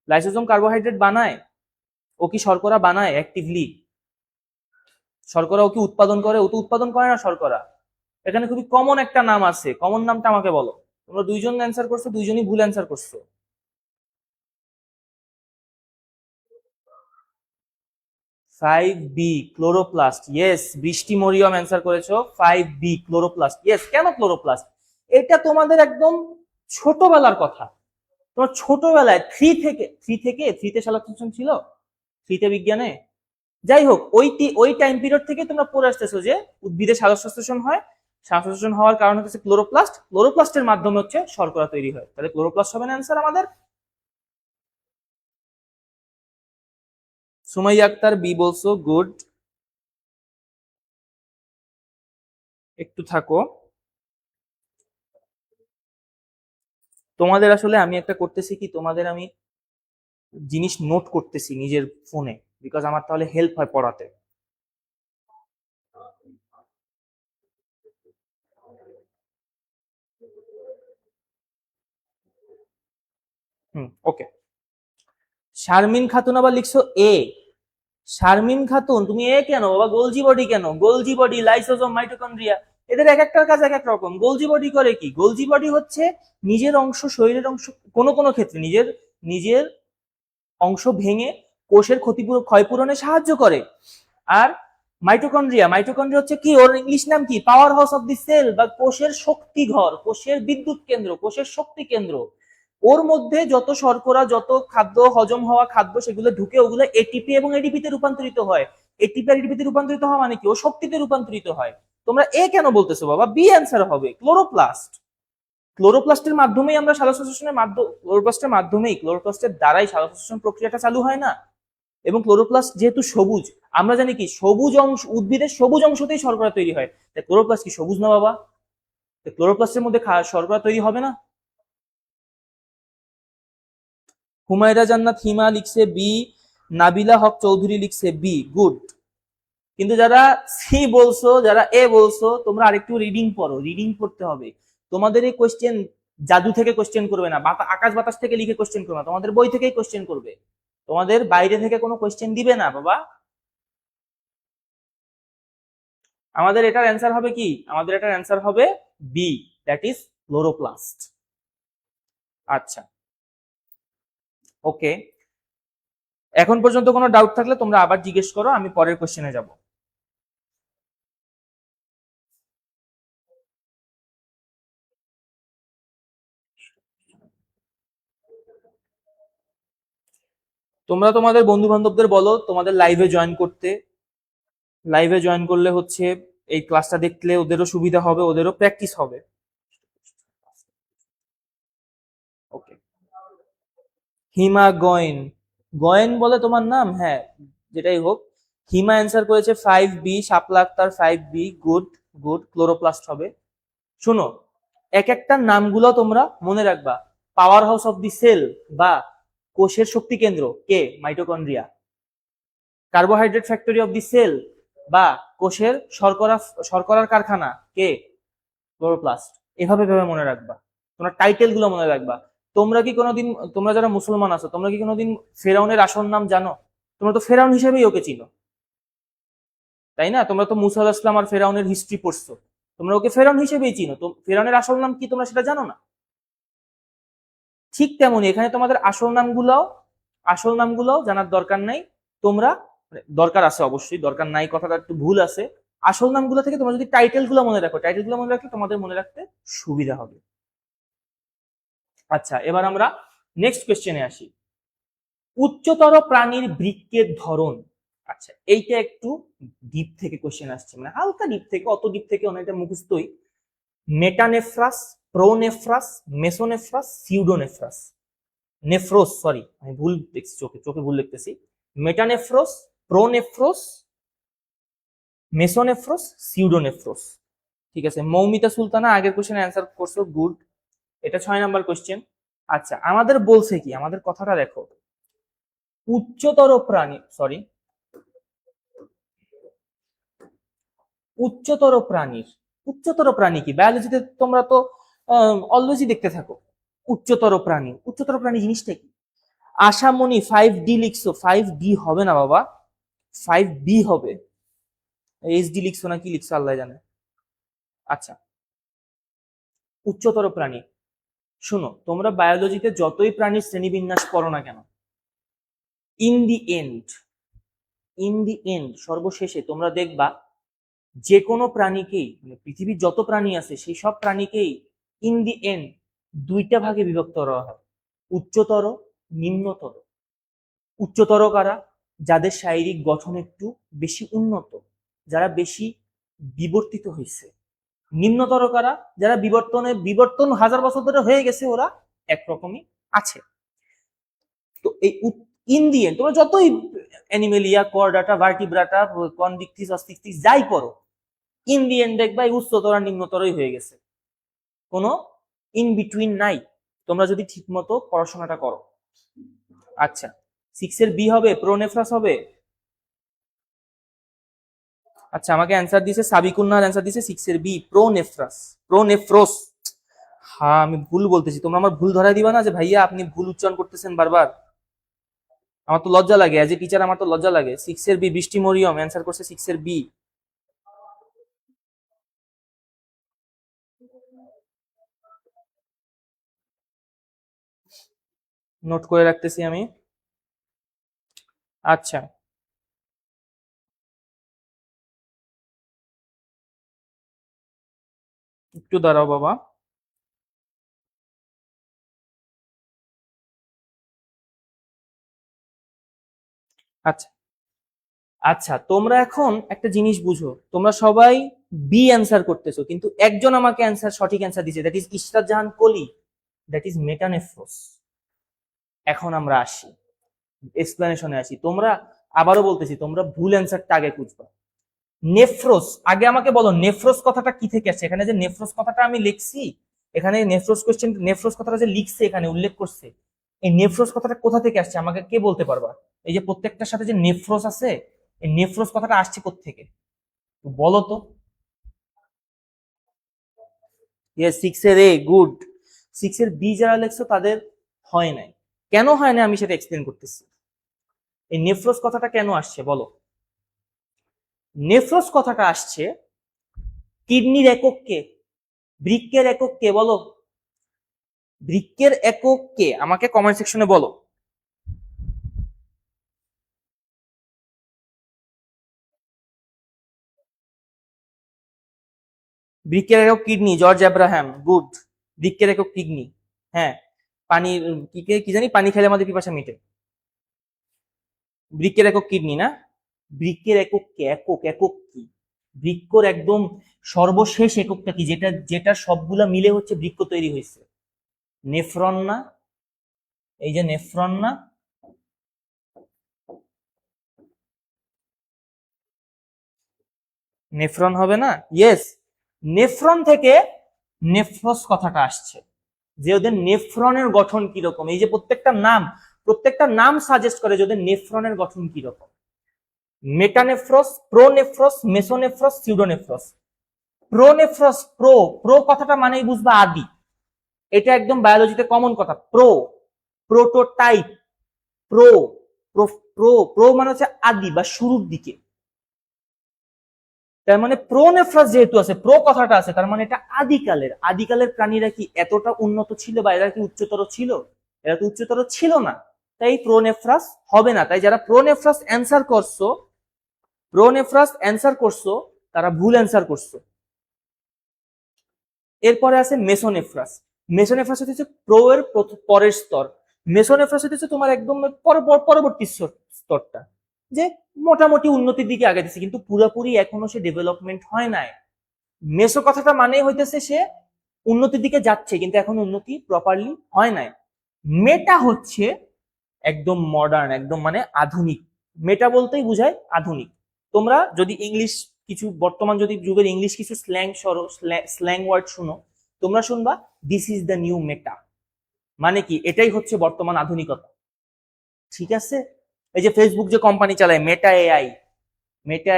লাইসোজোম কার্বোহাইড্রেট বানায়? ও কি শর্করা বানায় অ্যাক্টিভলি? শর্করা ও কি উৎপাদন করে? ও তো উৎপাদন করে না শর্করা। এখানে খুবই কমন একটা নাম আছে, কমন নামটা আমাকে বলো। তোমরা দুইজন অ্যান্সার করছো, দুইজনই ভুল অ্যান্সার করছো। 5B chloroplast. ইয়েস, বৃষ্টি মরিয়ম অ্যান্সার করেছো 5B ক্লোরোপ্লাস্ট। ইয়েস, কেন ক্লোরোপ্লাস্ট? এটা তোমাদের একদম ছোটবেলার কথা। তোমার ছোটবেলায় থ্রিতে সালোকসংশ্লেষণ ছিল, থ্রিতে বিজ্ঞানে। যাই হোক, ওই টাইম পিরিয়ড থেকে তোমরা পড়ে আসতেছো যে উদ্ভিদে সালোকসংশ্লেষণ হয়, সালোকসংশ্লেষণ হওয়ার কারণ হচ্ছে ক্লোরোপ্লাস্ট, ক্লোরোপ্লাস্টের মাধ্যমে হচ্ছে শর্করা তৈরি হয়। তাহলে ক্লোরোপ্লাস্ট হবে না অ্যান্সার আমাদের। সুমাইয়া আক্তার বি বলছো, গুড। একটু থাকো, তোমাদের আসলে আমি একটা করতেছি কি, তোমাদের আমি জিনিস নোট করতেছি নিজের ফোনে, বিকজ আমার তাহলে হেল্প হয় পড়াতে। ওকে। শারমিন খাতুন আবার লিখছো এ। শারমিন খাতুন তুমি এ কেন বাবা? গোলজি বডি কেন? গোলজি বডি, লাইসোজোম, মাইটোকন্ড্রিয়া, এদের এক একটার কাজ এক এক রকম। গোলজি বডি করে কি? গোলজি বডি হচ্ছে নিজের অংশ, শরীরের অংশ, কোন কোন ক্ষেত্রে নিজের নিজের অংশ ভেঙে কোষের ক্ষয়পূরণে সাহায্য করে। আর মাইটোকন্ড্রিয়া, মাইটোকন্ড্রিয়া হচ্ছে কি, ওর ইংলিশ নাম কি? Power house of the cell, বা কোষের শক্তি ঘর, কোষের বিদ্যুৎ কেন্দ্র, কোষের শক্তি কেন্দ্র। ওর মধ্যে যত শর্করা, যত খাদ্য, হজম হওয়া খাদ্য, সেগুলো ঢুকে ওগুলো এটিপি এবং এডিপি তে রূপান্তরিত হয়। এটিপি আর এডিপি তে রূপান্তরিত হওয়া মানে কি? ও শক্তিতে রূপান্তরিত হয়। তোমরা এ কেন বলতেছো বাবা? বি অ্যান্সার হবে, ক্লোরোপ্লাস্ট। ক্লোরোপ্লাস্টের মাধ্যমেই আমরা সালোকসংশ্লেষণের ক্লোরোপ্লাস্টের দ্বারাই সালোকসংশ্লেষণ প্রক্রিয়াটা চালু হয় না। এবং ক্লোরোপ্লাস্ট যেহেতু সবুজ, আমরা জানি কি সবুজ অংশ, উদ্ভিদের সবুজ অংশতেই শর্করা তৈরি হয়, তাই ক্লোরোপ্লাস্ট কি সবুজ না বাবা? ক্লোরোপ্লাস্টের মধ্যে শর্করা তৈরি হবে না? হুমায়রা জান্নাত হিমা লিখছে বি, নাবিলা হক চৌধুরী লিখছে বি, গুড। কিন্তু যারা সি বলছো, যারা এ বলছো, তোমরা আরেকটু রিডিং পড়ো, রিডিং পড়তে হবে। তোমাদের এই কোশ্চেন জাদু থেকে কোশ্চেন করবে না, আকাশ বাতাস থেকে লিখে কোশ্চেন করবে না, তোমাদের বই থেকেই কোশ্চেন করবে, তোমাদের বাইরে থেকে কোনো কোশ্চেন দিবে না বাবা। আমাদের এটার অ্যান্সার হবে কি? আমাদের এটার অ্যান্সার হবে বি, দ্যাট ইজ ক্লোরোপ্লাস্ট। আচ্ছা, ওকে, এখন পর্যন্ত কোনো ডাউট থাকলে তোমরা আবার জিজ্ঞেস করো, আমি পরের কোশ্চেনে যাব। তোমরা তোমাদের বন্ধু বান্ধবদের বলো তোমাদের লাইভে জয়েন করতে। লাইভে জয়েন করলে হচ্ছে এই ক্লাসটা দেখলে ওদেরও সুবিধা হবে, ওদেরও প্র্যাকটিস হবে। ওকে, হিমা গয়েন, গয়েন বলে তোমার নাম? হ্যাঁ, যেটাই হোক, হিমা অ্যান্সার করেছে 5B, Shapla Akter 5B, good good, chloroplast হবে। শোনো, এক একটা নামগুলো তোমরা মনে রাখবা। Power house of the cell বা কোষের শক্তি কেন্দ্র কে? Mitochondria. Carbohydrate factory of the cell বা কোষের শর্করার কারখানা কে? ক্লোরোপ্লাস্ট। এভাবে ভেবে মনে রাখবা, তোমরা টাইটেল গুলো মনে রাখবা। তোমরা কি কোনোদিন, তোমরা যারা মুসলমান আছো, তোমরা কি কোনোদিন ফেরাউনের আসল নাম জানো? তোমরা তো ফেরাউন হিসেবেই ওকে চিনো, তাই না? তোমরা তো মুসা আলাইহিস সালাম আর ফেরাউনের হিস্ট্রি পড়ছো, তোমরা ওকে ফেরাউন হিসেবেই চিনো। তো ফেরাউনের আসল নাম কি তোমরা সেটা জানো না? ঠিক তেমনই এখানে তোমাদের আসল নামগুলোও জানার দরকার নাই। তোমরা দরকার আছে অবশ্যই, দরকার নাই কথাটা একটু ভুল আছে। আসল নামগুলো থেকে তোমরা যদি টাইটেল গুলো মনে রাখো, টাইটেল গুলো মনে রাখলে তোমাদের মনে রাখতে সুবিধা হবে। আচ্ছা, এবার আমরা নেক্সট কোশ্চেনে আসি। উচ্চতর প্রাণীর বৃক্কের ধরন। আচ্ছা, এইটা একটু ডিপ থেকে কোশ্চেন আসছে, মানে হালকা ডিপ থেকে, অত ডিপ থেকে অনেকটা মুখস্থই। মেটানেফ্রাস, প্রোনেফ্রাস, মেসোনেফ্রাস, সিউডোনেফ্রাস, নেফ্রোস, সরি আমি ভুল দেখছি, চোখে চোখে ভুল লিখতেছি। মেটানেফ্রোস, প্রোনেফ্রোস, মেসোনেফ্রোস, সিউডোনেফ্রোস। ঠিক আছে, মৌমিতা সুলতানা আগের কোশ্চেন অ্যান্সার করছো, গুড। এটা 6 নাম্বার কোশ্চেন। আচ্ছা, আমাদের বলছে কি, আমাদের কথাটা দেখো, উচ্চতর প্রাণী, সরি, উচ্চতর প্রাণী কি? বায়োলজিতে তোমরা তো অলওয়েজই দেখতে থাকো উচ্চতর প্রাণী জিনিসটা কি? আশামণি 5D লিখছো, 5D হবে না বাবা, 5B হবে। HD লিখছো না কি লিখছো আল্লাহ জানে। আচ্ছা, উচ্চতর প্রাণী, শোনো, তোমরা বায়োলজিতে যতই প্রাণীর শ্রেণীবিন্যাস পড়ো না কেন, ইন দি এন্ড, সর্বশেষে তোমরা দেখবা যে কোনো প্রাণীকেই, মানে পৃথিবীর যত প্রাণী আছে সেই সব প্রাণীকেই ইন দি এন্ড দুইটা ভাগে বিভক্ত করা হয়, উচ্চতর, নিম্নতর। উচ্চতর কারা? যাদের শারীরিক গঠন একটু বেশি উন্নত, যারা বেশি বিবর্তিত হয়েছে। নিম্নতর কারা? যারা বিবর্তন 1000 বছর ধরে হয়ে গেছে, ওরা একরকমই আছে। তো এই ইন্ডিয়ান তোমরা যতই অ্যানিমেলিয়া, কর্ডাটা, ভার্টিব্রাটা, কনভিকটিস, অস্টিকটিস যাই পড়ো, ইন্ডিয়ান দেখবা এই উচ্চতর আর নিম্নতরই হয়ে গেছে, কোনো ইন বিটুইন নাই, তোমরা যদি ঠিক মতো পড়াশোনাটা করো। আচ্ছা, 6 এর বি হবে, প্রোনেফ্রাস হবে। আচ্ছা, আমাকে অ্যান্সার দিয়েছে সাবিকুন্নার, অ্যান্সার দিয়েছে 6 এর বি, প্রোনেফ্রোস। হ্যাঁ, আমি ভুল বলতেছি, তোমরা আমার ভুল ধরাই দিবা না যে ভাইয়া আপনি ভুল উচ্চারণ করতেছেন বারবার। আমার তো লজ্জা লাগে, এজ এ টিচার আমার তো লজ্জা লাগে। 6 এর বি, বৃষ্টি মরিয়ম অ্যান্সার করছে 6 এর বি। নোট করে রাখতেছি আমি। আচ্ছা, একটু দাঁড়াও বাবা। আচ্ছা, আচ্ছা, তোমরা এখন একটা জিনিস বুঝো, তোমরা সবাই বি অ্যান্সার করতেছো, কিন্তু একজন আমাকে সঠিক অ্যান্সার দিচ্ছে, দ্যাট ইজ ইশরাত জাহান কলি, দ্যাট ইজ মেটানেফ্রোস। এখন আমরা আসি এক্সপ্লেনেশনে আসি। তোমরা আবারও বলতেছি, তোমরা ভুল অ্যান্সারটা আগে খুঁজবা। নেফ্রোস, আগে আমাকে বলো নেফ্রোস কথাটা কি থেকে আসছে? এখানে যে নেফ্রোস কথাটা আমি লিখছি, এখানে নেফ্রোস কোশ্চেন, নেফ্রোস কথাটা যে লিখছে এখানে উল্লেখ করছে, এই নেফ্রোস কথাটা কোথা থেকে আসছে আমাকে কে বলতে পারবা? এই যে প্রত্যেকটার সাথে যে নেফ্রোস আছে, এই নেফ্রোস কথাটা আসছে কোত্থেকে বলো তো? ইয়েস, 6 এর এ, গুড। 6 এর বি যারা লেখছো তাদের হয় নাই। কেন হয় না আমি সেটা এক্সপ্লেন করতেছি। এই নেফ্রোস কথাটা কেন আসছে বলো? নেফ্রোস কথাটা আসছে কিডনির একক কে, বৃক্কের একক কে বলো? বৃক্কের একক কে আমাকে কমেন্ট সেকশনে বলো। বৃক্কের একক কিডনি, জর্জ আব্রাহাম, গুড। বৃক্কের একক কিডনি, হ্যাঁ। পানি, কি জানি, পানি খেলে আমাদের পিপাসা মিটে। বৃক্কের একক কিডনি না? বৃক্কের একক কে, একক, একক কি? বৃক্কর একদম সর্বশেষ এককটা কি, যেটা যেটা সবগুলা মিলে হচ্ছে বৃক্ক তৈরি হয়েছে? নেফ্রন না? এই যে নেফ্রন না? নেফ্রন হবে না? ইয়েস, নেফ্রন থেকে নেফ্রোস কথাটা আসছে, যে ওদের নেফ্রনের গঠন কিরকম। এই যে প্রত্যেকটা নাম সাজেস্ট করে যে ওদের নেফ্রনের গঠন কিরকম। মেটানেফ্রস, প্রোনেফ্রস, মেসোনেফ্রস, সিউডোনেফ্রস। প্রোনেফ্রস, প্রো, প্রো কথাটা মানেই বুঝবা আদি, এটা একদম বায়োলজিতে কমন কথা। প্রোটোটাইপ, প্রো, প্রো, প্রো মানে হচ্ছে আদি বা শুরুর দিকে। তার মানে প্রোনেফ্রাস যেহেতু আছে, প্রো কথাটা আছে, তার মানে এটা আদিকালের। আদিকালের প্রাণীরা কি এতটা উন্নত ছিল বা এরা কি উচ্চতর ছিল? এরা তো উচ্চতর ছিল না, তাই প্রোনেফ্রাস হবে না। তাই যারা প্রোনেফ্রাস অ্যান্সার করছো তারা ভুল অ্যান্সার করছো। এরপরে আছে মেসোনেফ্রাস। মেসোনেফ্রাস হচ্ছে প্রো এর পরের স্তর। মেসোনেফ্রাস হচ্ছে তোমার একদম পরবর্তী স্তরটা, যে মোটামুটি উন্নতির দিকে আগাইতেছে, কিন্তু পুরোপুরি এখনো সে ডেভেলপমেন্ট হয় নাই। মেসো কথাটা মানে হইতেছে সে উন্নতির দিকে যাচ্ছে, কিন্তু এখন উন্নতি প্রপারলি হয় নাই। মেটা হচ্ছে একদম মডার্ন, একদম মানে আধুনিক। মেটা বলতেই বুঝায় আধুনিক। তোমরা যদি ইংলিশ কিছু, বর্তমান যদি যুগের ইংলিশ কিছু স্ল্যাং ওয়ার্ড শুনো, তোমরা শুনবা দিস ইজ দ্য নিউ মেটা, মানে কি এটাই হচ্ছে বর্তমান আধুনিকতা। ঠিক আছে? এই যে ফেসবুক যে কোম্পানি চালায় মেটা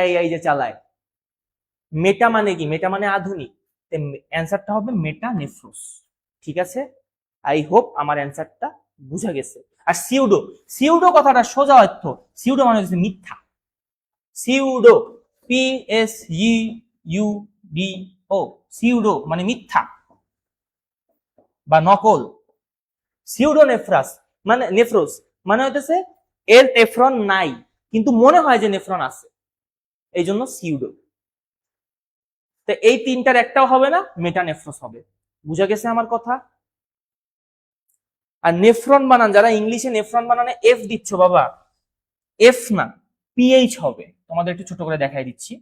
এআই যে চালায়, মেটা মানে কি? মেটা মানে আধুনিক। অ্যান্সারটা হবে মেটা নেফ্রোস। ঠিক আছে? আই হোপ আমার অ্যান্সারটা বুঝা গেছে। আর সিউডো, সিউডো কথাটা সোজা অর্থ, সিউডো মানে হচ্ছে মিথ্যা। সিউডো, PSUDO, সিউডো মানে মিথ্যা বা নকল। সিউডোনেফ্রাস মানে নেফ্রোস মানে হইতেছে এর নেফ্রন নাই, কিন্তু মনে হয় যে নেফ্রন আছে, এই জন্য সিউডো। তো এই তিনটার একটাও হবে না, মেটানেফ্রোস হবে। বুঝা গেছে আমার কথা? আর নেফ্রন বানান, যারা ইংলিশে নেফ্রন বানানে এফ দিচ্ছ বাবা, এফ না, পিএইচ হবে। তোমাদের একটু ছোট করে দেখাই দিচ্ছি।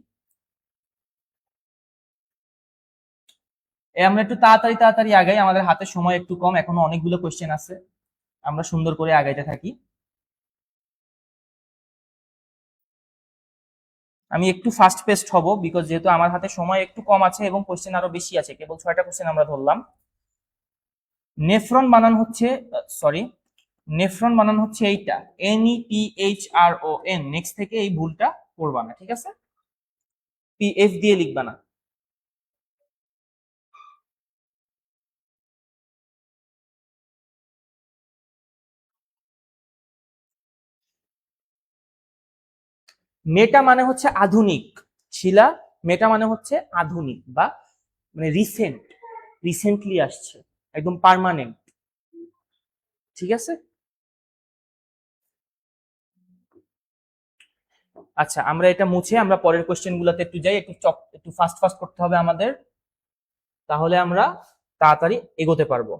আমরা একটু তাড়াতাড়ি তাড়াতাড়ি আগাই, আমাদের হাতে সময় একটু কম, এখনো অনেকগুলো কোয়েশ্চেন আছে, আমরা সুন্দর করে আগাইতে থাকি। আমি একটু ফাস্ট পেস্ট হব, বিকজ যেহেতু আমার হাতে সময় একটু কম আছে এবং কোয়েশ্চেন আরো বেশি আছে, কেবল 6টা কোয়েশ্চেন আমরা ধরলাম। নেফ্রন বানান হচ্ছে, সরি, নেফ্রন বানান হচ্ছে এইটা, NEPHRON। নেক্সট থেকে এই ভুলটা করবা না, ঠিক আছে? PF দিয়ে লিখবা না। মেটা মানে হচ্ছে আধুনিক, শিলা। মেটা মানে হচ্ছে আধুনিক বা মানে রিসেন্টলি আসছে, একদম পার্মানেন্ট। ঠিক আছে? আচ্ছা, আমরা এটা মুছে আমরা পরের কোশ্চেন গুলাতে একটু যাই, একটু ফাস্ট ফাস্ট করতে হবে আমাদের, তাহলে আমরা তাড়াতাড়ি এগোতে পারবো।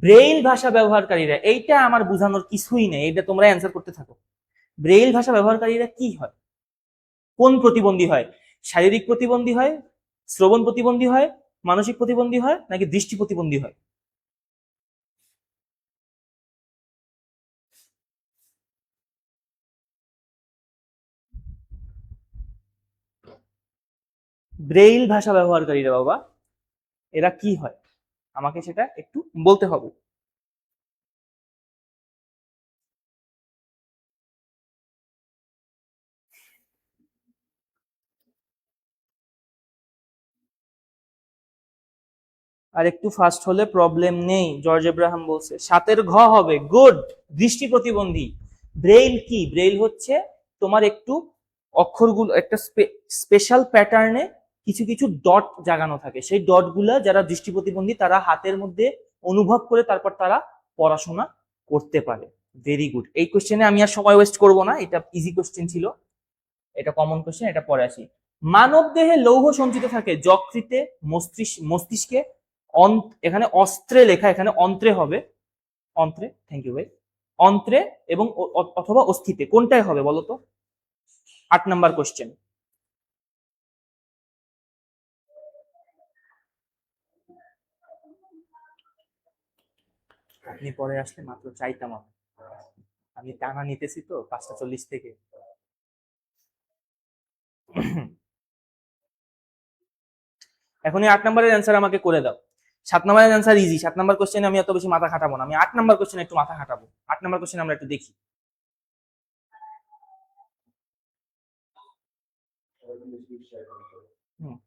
ব্রেইল ভাষা ব্যবহারকারীরা, এইটা আমার বোঝানোর কিছুই নেই, এটা তোমরা অ্যান্সার করতে থাকো। ব্রেইল ভাষা ব্যবহারকারীরা কি হয়? কোন প্রতিবন্ধী হয়? শারীরিক প্রতিবন্ধী হয়, শ্রবণ প্রতিবন্ধী হয়, মানসিক প্রতিবন্ধী হয়, নাকি দৃষ্টি প্রতিবন্ধী হয়? ব্রেইল ভাষা ব্যবহারকারীরা বাবা, এরা কি হয় আমাকে সেটা একটু বলতে হবে। আর একটু ফাস্ট হলে প্রবলেম নেই, জর্জ এব্রাহাম বলছে। 7-এর ঘ হবে, গুড। দৃষ্টি প্রতিবন্ধী। ব্রেইল কি? ব্রেইল হচ্ছে তোমার একটু অক্ষরগুলো একটা স্পেশাল প্যাটার্নে কিছু কিছু ডট জাগানো থাকে, সেই ডট গুলা যারা দৃষ্টি প্রতিবন্ধী তারা হাতের মধ্যে অনুভব করে তারপর তারা পড়াশোনা করতে পারে। Very good. এই কোশ্চেনে আমি আর সময় ওয়েস্ট করব না, এটা ইজি কোশ্চেন ছিল, এটা কমন কোশ্চেন, এটা পরে আসি। মানব দেহে লৌহ সঞ্চিত থাকে যকৃতে, মস্তিষ্কে, এখানে অস্ত্রে লেখা, এখানে অন্ত্রে হবে, অন্ত্রে, থ্যাংক ইউ ভাই, অন্ত্রে এবং অথবা অস্থিতে, কোনটাই হবে বলো তো? 8 নাম্বার কোশ্চেন। আপনি পরে আসলে মাত্র চাইতাম, আমি টানা নিতেছি তো 5:40 থেকে। এখন এই 8 নাম্বারের অ্যান্সার আমাকে করে দাও। 7 নাম্বারের অ্যান্সার ইজি, 7 নাম্বার কোশ্চেনে আমি এত বেশি মাথা খাটাবো না, আমি 8 নাম্বার কোশ্চেনে একটু মাথা খাটাবো। 8 নাম্বার কোশ্চেন আমরা একটু দেখি। হুম।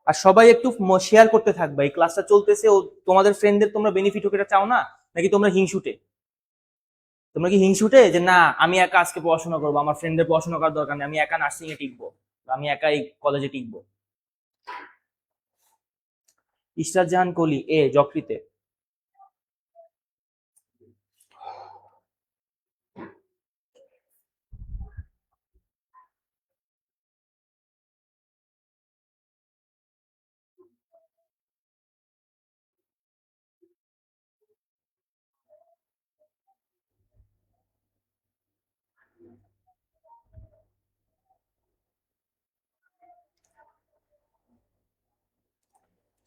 আর সবাই একটু শেয়ার করতে থাকবে, এই ক্লাসটা চলতেছে, ও তোমাদের ফ্রেন্ডদের তোমরা বেনিফিট হোক এটা চাও না, নাকি তোমরা হিংসুটে? তোমরা কি হিংসুটে যে না আমি একা আজকে পড়াশোনা করবো, আমার ফ্রেন্ডদের পড়াশোনা করার দরকার নেই, আমি একা নার্সিং এ টিকবো, আমি একা এই কলেজে টিকবো? ইশরাত জাহান কলি, এ যকৃতে।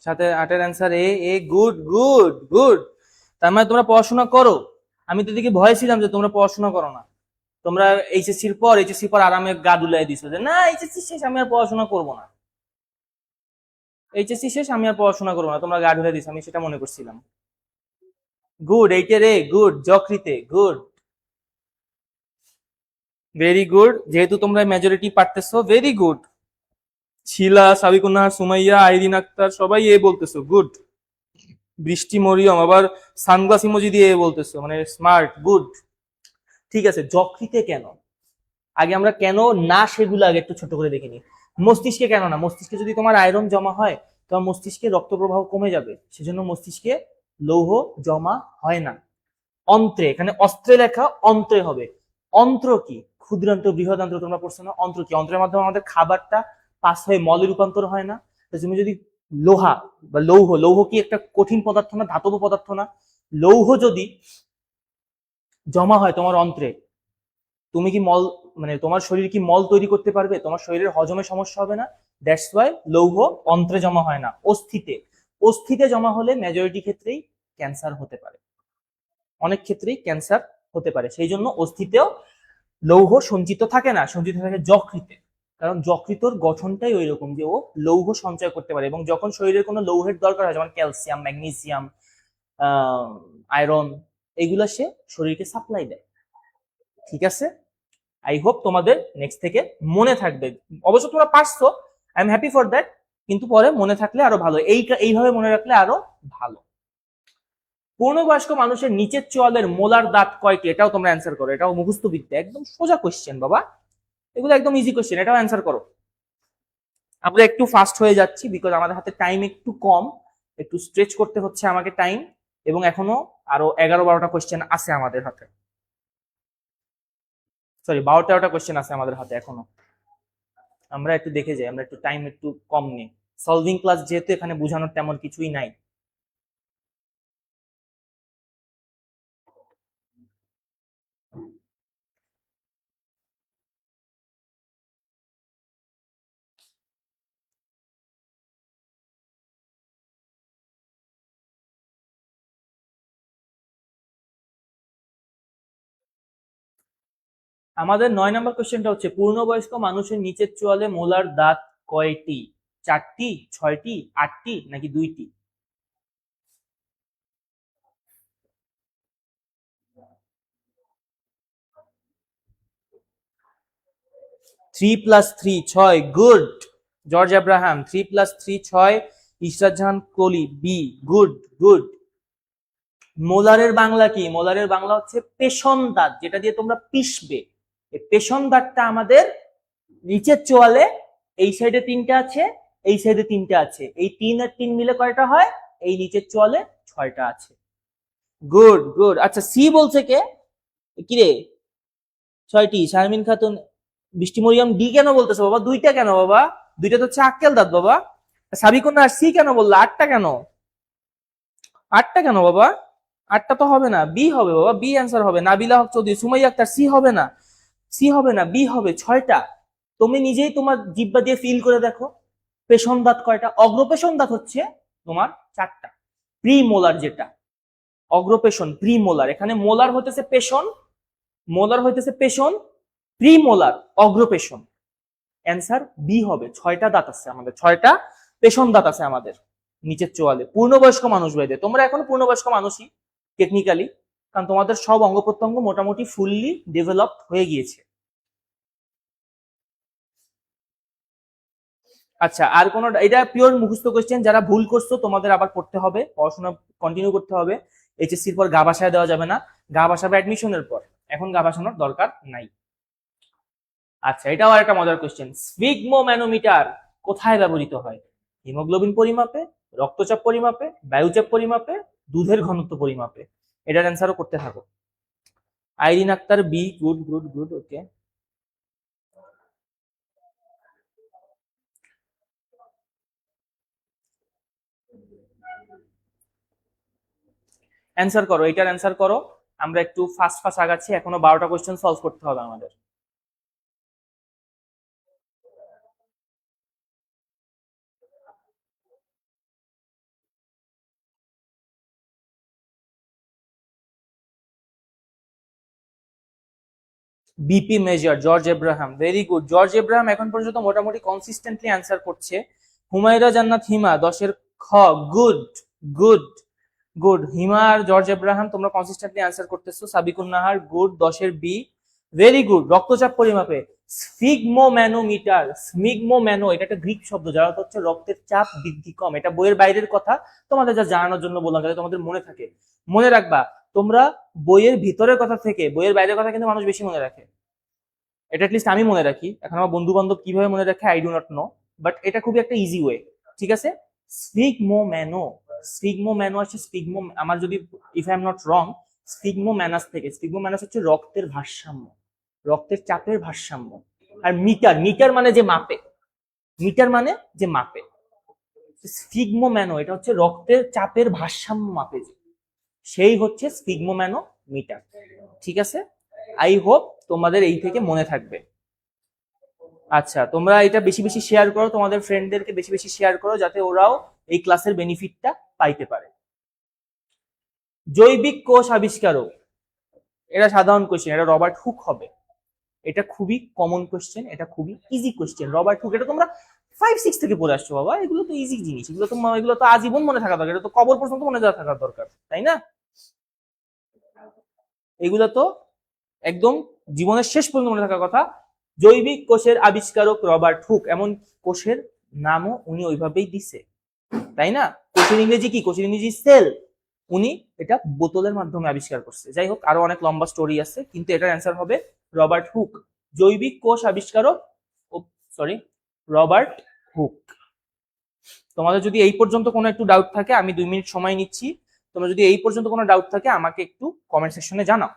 সাথে 8-এর answer A. A good good good. তার মানে তোমরা পড়াশোনা করো। আমি তো দিকে ভয় ছিলাম যে তোমরা পড়াশোনা করো না, তোমরা এইচএসসির পর আরামে গা দুলাই দিছো যে না এইচএসসি শেষ আমি আর পড়াশোনা করবো না, এইচএসসি শেষ আমি আর পড়াশোনা করবো না, তোমরা গা ঢুলাই দিছো, আমি সেটা মনে করছিলাম। গুড, 8-এর এ, গুড, যকৃতে, গুড, ভেরি গুড। যেহেতু তোমরা মেজরিটি পারতেছো, ভেরি গুড। শিলা, সাবিকুন্নাহার, সুমাইয়া, আইরিন আক্তার সবাই এ বলতেছো, গুড। বৃষ্টি, মরিয়ম আবার সানগ্লাস ইমোজি দিয়ে এ বলতেছো, মানে স্মার্ট, গুড। ঠিক আছে, যকৃতে কেন? আগে আমরা কেন না সেগুলো আগে একটু ছোট করে দেখে নিই। মস্তিষ্কে কেন না? মস্তিষ্কে যদি তোমার আয়রন জমা হয় তোমার মস্তিষ্কে রক্ত প্রবাহ কমে যাবে, সেজন্য মস্তিষ্কে লৌহ জমা হয় না। অন্ত্রে, এখানে অস্ত্রে লেখা, অন্ত্রে হবে। অন্ত্র কি? ক্ষুদ্রান্ত বৃহদান্ত্র তোমরা পড়ছো না? অন্ত্র কি? অন্ত্রের মাধ্যমে আমাদের খাবারটা পাস হয়ে মলে রূপান্তর হয় না? তো তুমি যদি লোহা বা লৌহ, লৌহ কি একটা কঠিন পদার্থ না, ধাতব পদার্থ না? লৌহ যদি জমা হয় তোমার অন্ত্রে, তুমি কি মল, মানে তোমার শরীর কি মল তৈরি করতে পারবে? তোমার শরীরের হজমে সমস্যা হবে না। দ্যাটস ওয়াই লৌহ অন্ত্রে জমা হয় না, অস্থিতে। অস্থিতে জমা হলে মেজরিটি ক্ষেত্রেই ক্যান্সার হতে পারে, অনেক ক্ষেত্রেই ক্যান্সার হতে পারে। সেই জন্য অস্থিতেও লৌহ সঞ্চিত থাকে না, সঞ্চিত থাকে যকৃতে। কারণ যকৃতর গঠনটাই ওই রকম যে ও লৌহ সঞ্চয় করতে পারে, এবং যখন শরীরের কোনো লৌহের দরকার হয়, যেমন ক্যালসিয়াম, ম্যাগনেসিয়াম, আয়রন, এগুলা সে শরীরকে সাপ্লাই দেয়। ঠিক আছে, আই হোপ তোমাদের নেক্সট থেকে মনে থাকবে। অবশ্য তোমরা পারছো, I am happy for that, কিন্তু পরে মনে থাকলে আরো ভালো, এইভাবে মনে রাখলে আরো ভালো। পূর্ণবয়স্ক মানুষের নিচের চোয়ালের মোলার দাঁত কয়টি? এটাও তোমরা অ্যান্সার করো, এটাও মুখস্থ বিদ্যা, একদম সোজা কোশ্চেন বাবা, এগুলো একদম ইজি কোশ্চেন, এটাও অ্যান্সার করো। আমরা একটু ফাস্ট হয়ে যাচ্ছি বিকজ আমাদের হাতে টাইম একটু কম, একটু স্ট্রেচ করতে হচ্ছে আমাকে টাইম, এবং এখনো আরো 11-12টা কোশ্চেন আছে আমাদের হাতে, সরি 12-13টা কোশ্চেন আছে আমাদের হাতে এখনো। আমরা একটু দেখে যাই, আমরা একটু টাইম একটু কম নিই, সলভিং ক্লাস যেহেতু এখানে বোঝানোর তেমন কিছুই নাই। আমাদের 9 নম্বর কোশ্চেনটা হচ্ছে পূর্ণবয়স্ক মানুষের নিচের চোয়ালে মোলার দাঁত কয়টি? 4টি, 6টি, 8টি নাকি 2টি? 3+3 6, গুড। George Abraham. 3+3 6। ইশরাত জাহান কলি, বি, গুড গুড। মোলারের বাংলা কি? মোলারের বাংলা হচ্ছে পেশন দাঁত, যেটা দিয়ে তোমরা পিষবে। এই পেশন দাঁতটা আমাদের নিচের চোয়ালে এই সাইডে 3টে আছে, এই সাইডে 3টে আছে, এই 3 আর 3 মিলে কয়টা হয়? এই নিচের চোয়ালে 6টা আছে। Good good. আচ্ছা, সি বলছে কে? কি রে? 6টি। শারমিন খাতুন। বৃষ্টি মরিয়ম ডি কেন বলতেছে বাবা? 2টা কেন বাবা? 2টা তো হচ্ছে আক্কেল দাঁত বাবা। সাবিকুন্না সি কেন বললো? 8টা কেন? 8টা কেন বাবা? 8টা তো হবে না, বি হবে বাবা, বি অ্যান্সার হবে। নাবিলা হক চৌধুরী, সুমাইয়া আক্তার, সি হবে না, সি হবে না, বি হবে। 6টা। তুমি নিজেই তোমার জিহ্বা দিয়ে ফিল করে দেখো, পেশন দাঁত কয়টা? অগ্রপেশন দাঁত হচ্ছে তোমার 4টা। প্রি মোলার যেটা অগ্রপেশন, প্রি মোলার, এখানে মোলার হইতেছে পেশন, মোলার হইতেছে পেশন, প্রি মোলার অগ্রপেশন। অ্যান্সার বি হবে। 6টা দাঁত আছে আমাদের, 6টা পেশন দাঁত আছে আমাদের নিচের চোয়ালে। পূর্ণবয়স্ক মানুষ বাইদে, তোমরা এখন পূর্ণবয়স্ক মানুষই টেকনিক্যালি, কারণ তোমাদের সব অঙ্গ প্রত্যঙ্গ মোটামুটি ফুললি ডেভেলপ হয়ে গিয়েছে। আচ্ছা, আর কোন? এটা পিওর মুখস্থ কোশ্চেন, যারা ভুল করছো তোমাদের আবার পড়তে হবে, পড়াশোনা কন্টিনিউ করতে হবে। এইচএসসির পর গা ভাসায় দেওয়া যাবে না, গা ভাসাবে অ্যাডমিশনের পর, এখন গা ভাসানোর দরকার নাই। আচ্ছা, এটাও একটা মজার কোশ্চেন। স্ফিগমোম্যানোমিটার কোথায় ব্যবহৃত হয়? হিমোগ্লোবিন পরিমাপে, রক্তচাপ পরিমাপে, বায়ুচাপ পরিমাপে, দুধের ঘনত্ব পরিমাপে। এটার অ্যান্সারও করতে থাকো। Irin Akter, B, good good good, okay. Answer করো, এটার অ্যান্সার করো। আমরা একটু ফাস্ট ফাস্ট আগাচ্ছি, এখনো 12টা কোশ্চেন সলভ করতে হবে আমাদের। BP measure, George Abraham, very good. George Abraham এখন পর্যন্ত মোটামুটি কনসিস্টেন্টলি অ্যান্সার করছে। হুমায়রা জান্নাত হিমা, 10-এর খ, গুড গুড গুড। হিমা আর জর্জ এব্রাহাম তোমরা কনসিস্টেন্টলি অ্যান্সার করতেছো। সাবিকুন নাহার, গুড। 10-এর বি, ভেরি গুড। রক্তচাপ পরিমাপে স্ফিগমোম্যানোমিটার, স্মিগমোম্যানো, এটা একটা গ্রিক শব্দ, যার অর্থ হচ্ছে রক্তের চাপ বৃদ্ধি কম। এটা বইয়ের বাইরের কথা, তোমাদের যা জানানোর জন্য বললাম, যাতে তোমাদের মনে থাকে। মনে রাখবা, তোমরা বইয়ের ভিতরের কথা থেকে বইয়ের বাইরের কথা কিন্তু মানুষ বেশি মনে রাখে। এটা অ্যাটলিস্ট আমি মনে রাখি। এখন আমার বন্ধু বান্ধব কিভাবে মনে রাখে I do not know, but এটা খুবই একটা ইজি ওয়ে। ঠিক আছে? স্ফিগমোম্যানো, স্ফিগমোম্যানো আছে স্ফিগমো, আমার যদি if I am not wrong, স্ফিগমোম্যানাস থেকে। স্ফিগমোম্যানাস হচ্ছে রক্তের ভারসাম্য, রক্তের চাপের ভারসাম্য। আর মিটার, মিটার মানে যে মাপে, মিটার মানে যে মাপে। স্ফিগমোম্যানো এটা হচ্ছে রক্তের চাপের ভারসাম্য মাপে যে, সেই হচ্ছে স্ফিগমোম্যানো মিটার। ঠিক আছে? আই হোপ তোমাদের এই থেকে মনে থাকবে। আচ্ছা, তোমরা এটা বেশি বেশি শেয়ার করো, তোমাদের ফ্রেন্ডদেরকে বেশি বেশি শেয়ার করো, যাতে ওরাও এই ক্লাসের বেনিফিটটা পাইতে পারে। জৈবিক কোষ আবিষ্কারক, এটা সাধারণ কোশ্চেন, এটা রবার্ট হুক হবে। এটা খুবই কমন কোশ্চেন, এটা খুবই ইজি কোশ্চেন। রবার্ট হুক, এটা তোমরা 5-6 থেকে পড়ে আসছো বাবা, এগুলো তো ইজি জিনিস, এগুলো তো আজীবন মনে থাকা দরকার, এটা তো কবর পর্যন্ত মনে থাকা দরকার, তাই না? এগুলো তো একদম জীবনের শেষ পর্যন্ত মনে থাকার কথা। জৈবিক কোষের আবিষ্কারক রবার্ট হুক, এমন কোষের নামও উনি ওইভাবেই দিছে, তাই না? কোষের ইংরেজি কি? কোষের ইংরেজি সেল। উনি এটা বোতলের মাধ্যমে আবিষ্কার করছে। যাই হোক, আরো অনেক লম্বা স্টোরি আছে, কিন্তু এটার অ্যান্সার হবে রবার্ট হুক। জৈবিক কোষ আবিষ্কারক, সরি, রবার্ট হুক। তোমাদের যদি এই পর্যন্ত কোনো একটু ডাউট থাকে, আমি 2 মিনিট সময় নিচ্ছি, তোমরা যদি এই পর্যন্ত কোনো ডাউট থাকে আমাকে একটু কমেন্ট সেকশনে জানাও।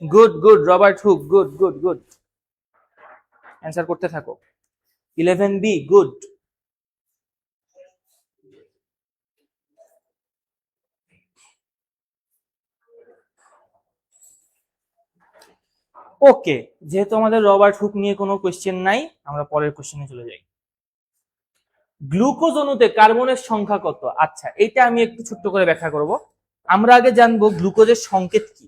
Good good, Robert Hooke, good good good. Answer করতে থাকো। 11B, good. ওকে, যেহেতু আমাদের রবার্ট হুক নিয়ে কোনো কোয়েশ্চেন নাই, আমরা পরের কোয়েশ্চেনে চলে যাই। গ্লুকোজ অণুতে কার্বনের সংখ্যা কত? আচ্ছা, এটা আমি একটু ছোট্ট করে ব্যাখ্যা করব। আমরা আগে জানবো গ্লুকোজের সংকেত কি।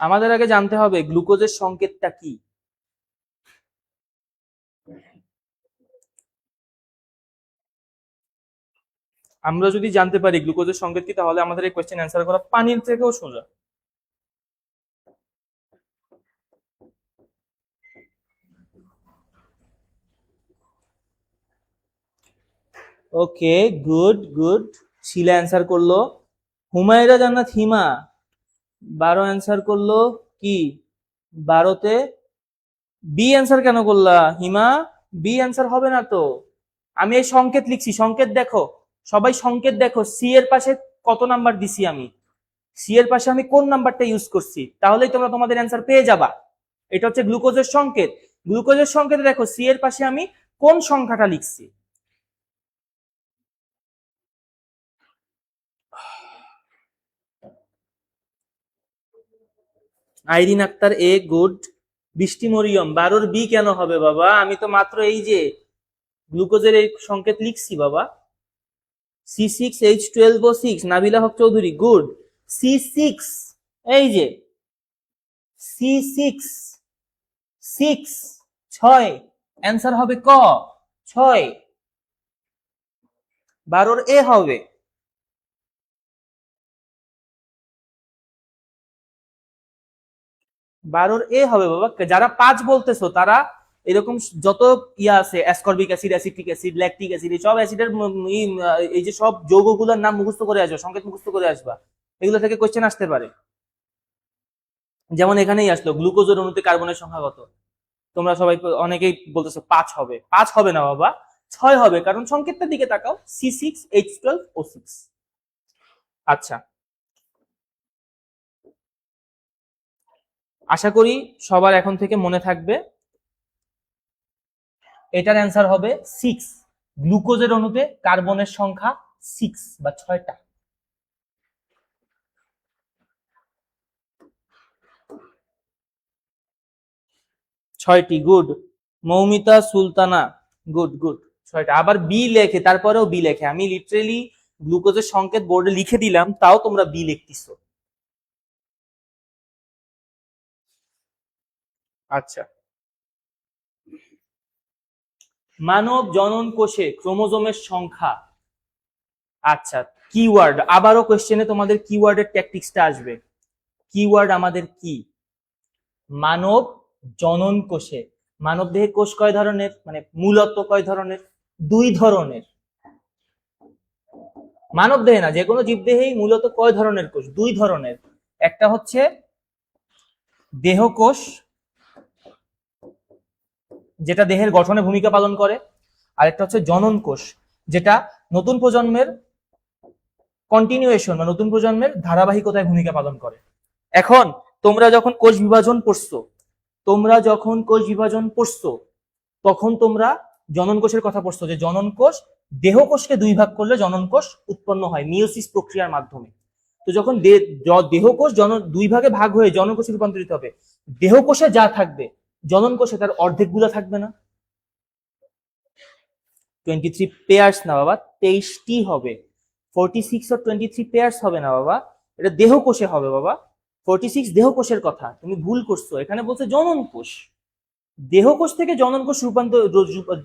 আমাদের আগে জানতে হবে গ্লুকোজের সংকেতটা কি। আমরা যদি জানতে পারি গ্লুকোজের সংকেত কি, তাহলে আমাদের এই কোয়েশ্চেন অ্যান্সার করা পানির থেকেও সোজা। ওকে, গুড গুড। শিলা অ্যান্সার করলো। হুমায়রা জান্নাত হিমা 12 অ্যান্সার করলো কি? 12তে বি অ্যান্সার কেন করলা হিমা? বি অ্যান্সার হবে না তো। আমি এই সংকেত লিখছি, সংকেত দেখো সবাই, সংকেত দেখো। সি এর পাশে কত নাম্বার দিছি আমি, সি এর পাশে আমি কোন নাম্বারটা ইউজ করছি, তাহলেই তোমরা তোমাদের অ্যান্সার পেয়ে যাবা। এটা হচ্ছে গ্লুকোজের সংকেত। গ্লুকোজের সংকেতে দেখো সি এর পাশে আমি কোন সংখ্যাটা লিখছি। আইরিন আক্তার এ, গুড। বৃষ্টি মরিয়ম 12 বি কেন হবে বাবা? আমি তো মাত্র এই যে গ্লুকোজের এই সংকেত লিখছি বাবা। C6H12O6, Nabila Haque Chowdhury, good. C6, এই যে C6, 6 অ্যান্সার হবে ক, 6। 12 এ হবে। বারোর এ হবে বাবা। যারা 5 বলতেছো তারা এরকম যত ইয়া আছে, ascorbic acid, acetic acid, lactic acid, এই সব অ্যাসিডের এই যে সব যৌগগুলোর নাম মুখস্থ করে আসবা, সংকেত মুখস্থ করে আসবা। এগুলো থেকে কোশ্চেন আসতে পারে। যেমন এখানেই আসলো গ্লুকোজের অণুতে কার্বনের সংখ্যা কত। তোমরা সবাই অনেকেই বলতেছো 5 হবে। 5 হবে না বাবা, 6 হবে, কারণ সংকেতটার দিকে তাকাও, C6H12O6। আচ্ছা, আশা করি সবার এখন থেকে মনে থাকবে এটার অ্যান্সার হবে 6। গ্লুকোজের অণুতে কার্বনের সংখ্যা 6 বা 6টা। 6টি, good. Moumita Sultana, good good. 6টা। আবার বি লেখে, তারপরেও বি লেখে। আমি লিটারেলি গ্লুকোজের সংকেত বোর্ডে লিখে দিলাম, তাও তোমরা বি লিখতেছো। আচ্ছা, মানব জনন কোষে ক্রোমোজোমের সংখ্যা। আচ্ছা, কিওয়ার্ড, আবারও কোশ্চেনে তোমাদের কিওয়ার্ডের ট্যাকটিক্সটা আসবে। কিওয়ার্ড আমাদের কি? মানব জনন কোষে। মানব দেহে কোষ কয় ধরনের, মানে মূলত কয় ধরনের? 2 ধরনের। মানব দেহে না, যে কোনো জীব দেহেই মূলত কয় ধরনের কোষ? 2 ধরনের। একটা হচ্ছে দেহকোষ, যেটা দেহের গঠনে ভূমিকা পালন করে, আর একটা হচ্ছে জনন কোষ, যেটা নতুন প্রজন্মের কন্টিনিউয়েশন বা নতুন প্রজন্মের ধারাবাহিকতায় ভূমিকা পালন করে। এখন তোমরা যখন কোষ বিভাজন পড়ছো, তখন তোমরা জনন কোষের কথা পড়ছো, যে জনন কোষ, দেহকোষকে 2 ভাগ করলে জনন কোষ উৎপন্ন হয় মিওসিস প্রক্রিয়ার মাধ্যমে। তো যখন দেহকোষ 2 ভাগে ভাগ হয়ে জনন কোষে রূপান্তরিত হবে, দেহকোষে যা থাকবে জনন কোষে তার অর্ধেক গুলো থাকবে না। 23 পেয়ার্স না বাবা, 23টি হবে। 46 আর 23 পেয়ার্স হবে না বাবা, এটা দেহকোষে হবে বাবা। 46 দেহকোষের কথা তুমি ভুল করছো, এখানে বলছে জনন কোষ। দেহকোষ থেকে জনন কোষ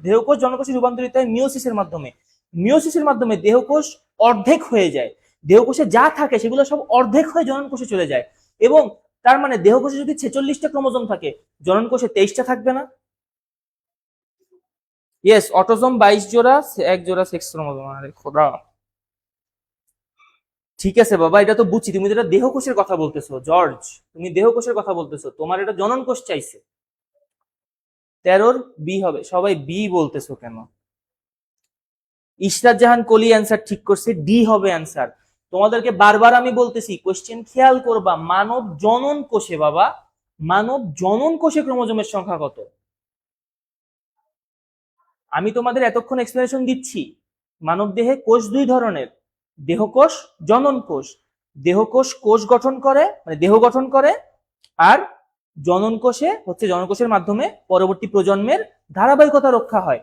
দেহকোষ জনন কোষে রূপান্তরিত হয় মিওসিসের মাধ্যমে। মিওসিসের মাধ্যমে দেহকোষ অর্ধেক হয়ে যায়, দেহকোষে যা থাকে সেগুলো সব অর্ধেক হয়ে জনন কোষে চলে যায়। এবং তার মানে দেহকোষে যদি 46টা ক্রোমোজোম থাকে, জনন কোষে 23টা থাকবে না। ইয়েস, অটোজোম 22 জোড়া, 1 জোড়া সেক্স ক্রোমোজোম। আরে খোদা, ঠিক আছে বাবা, এটা তো বুঝছি। তুমি তো এটা দেহকোষের কথা বলতেছো জর্জ, তুমি দেহকোষের কথা বলতেছো, তোমার এটা জনন কোষ চাইছে। 13 বি হবে। সবাই বি বলতেছো কেন? ইশরাত জাহান কলি অ্যান্সার ঠিক করছে, ডি হবে অ্যান্সার। তোমাদেরকে বারবার আমি বলতেছি কোশ্চেন খেয়াল করবা, মানব জনন কোষে বাবা, মানব জনন কোষে ক্রোমোজোমের সংখ্যা কত? আমি তোমাদের এতক্ষণ এক্সপ্লেনেশন দিচ্ছি। মানব দেহে কোষ দুই ধরনের, দেহকোষ, জনন কোষ। দেহকোষ কোষ গঠন করে, মানে দেহ গঠন করে, আর জনন কোষে হচ্ছে জনন কোষের মাধ্যমে পরবর্তী প্রজন্মের ধারাবাহিকতা রক্ষা হয়।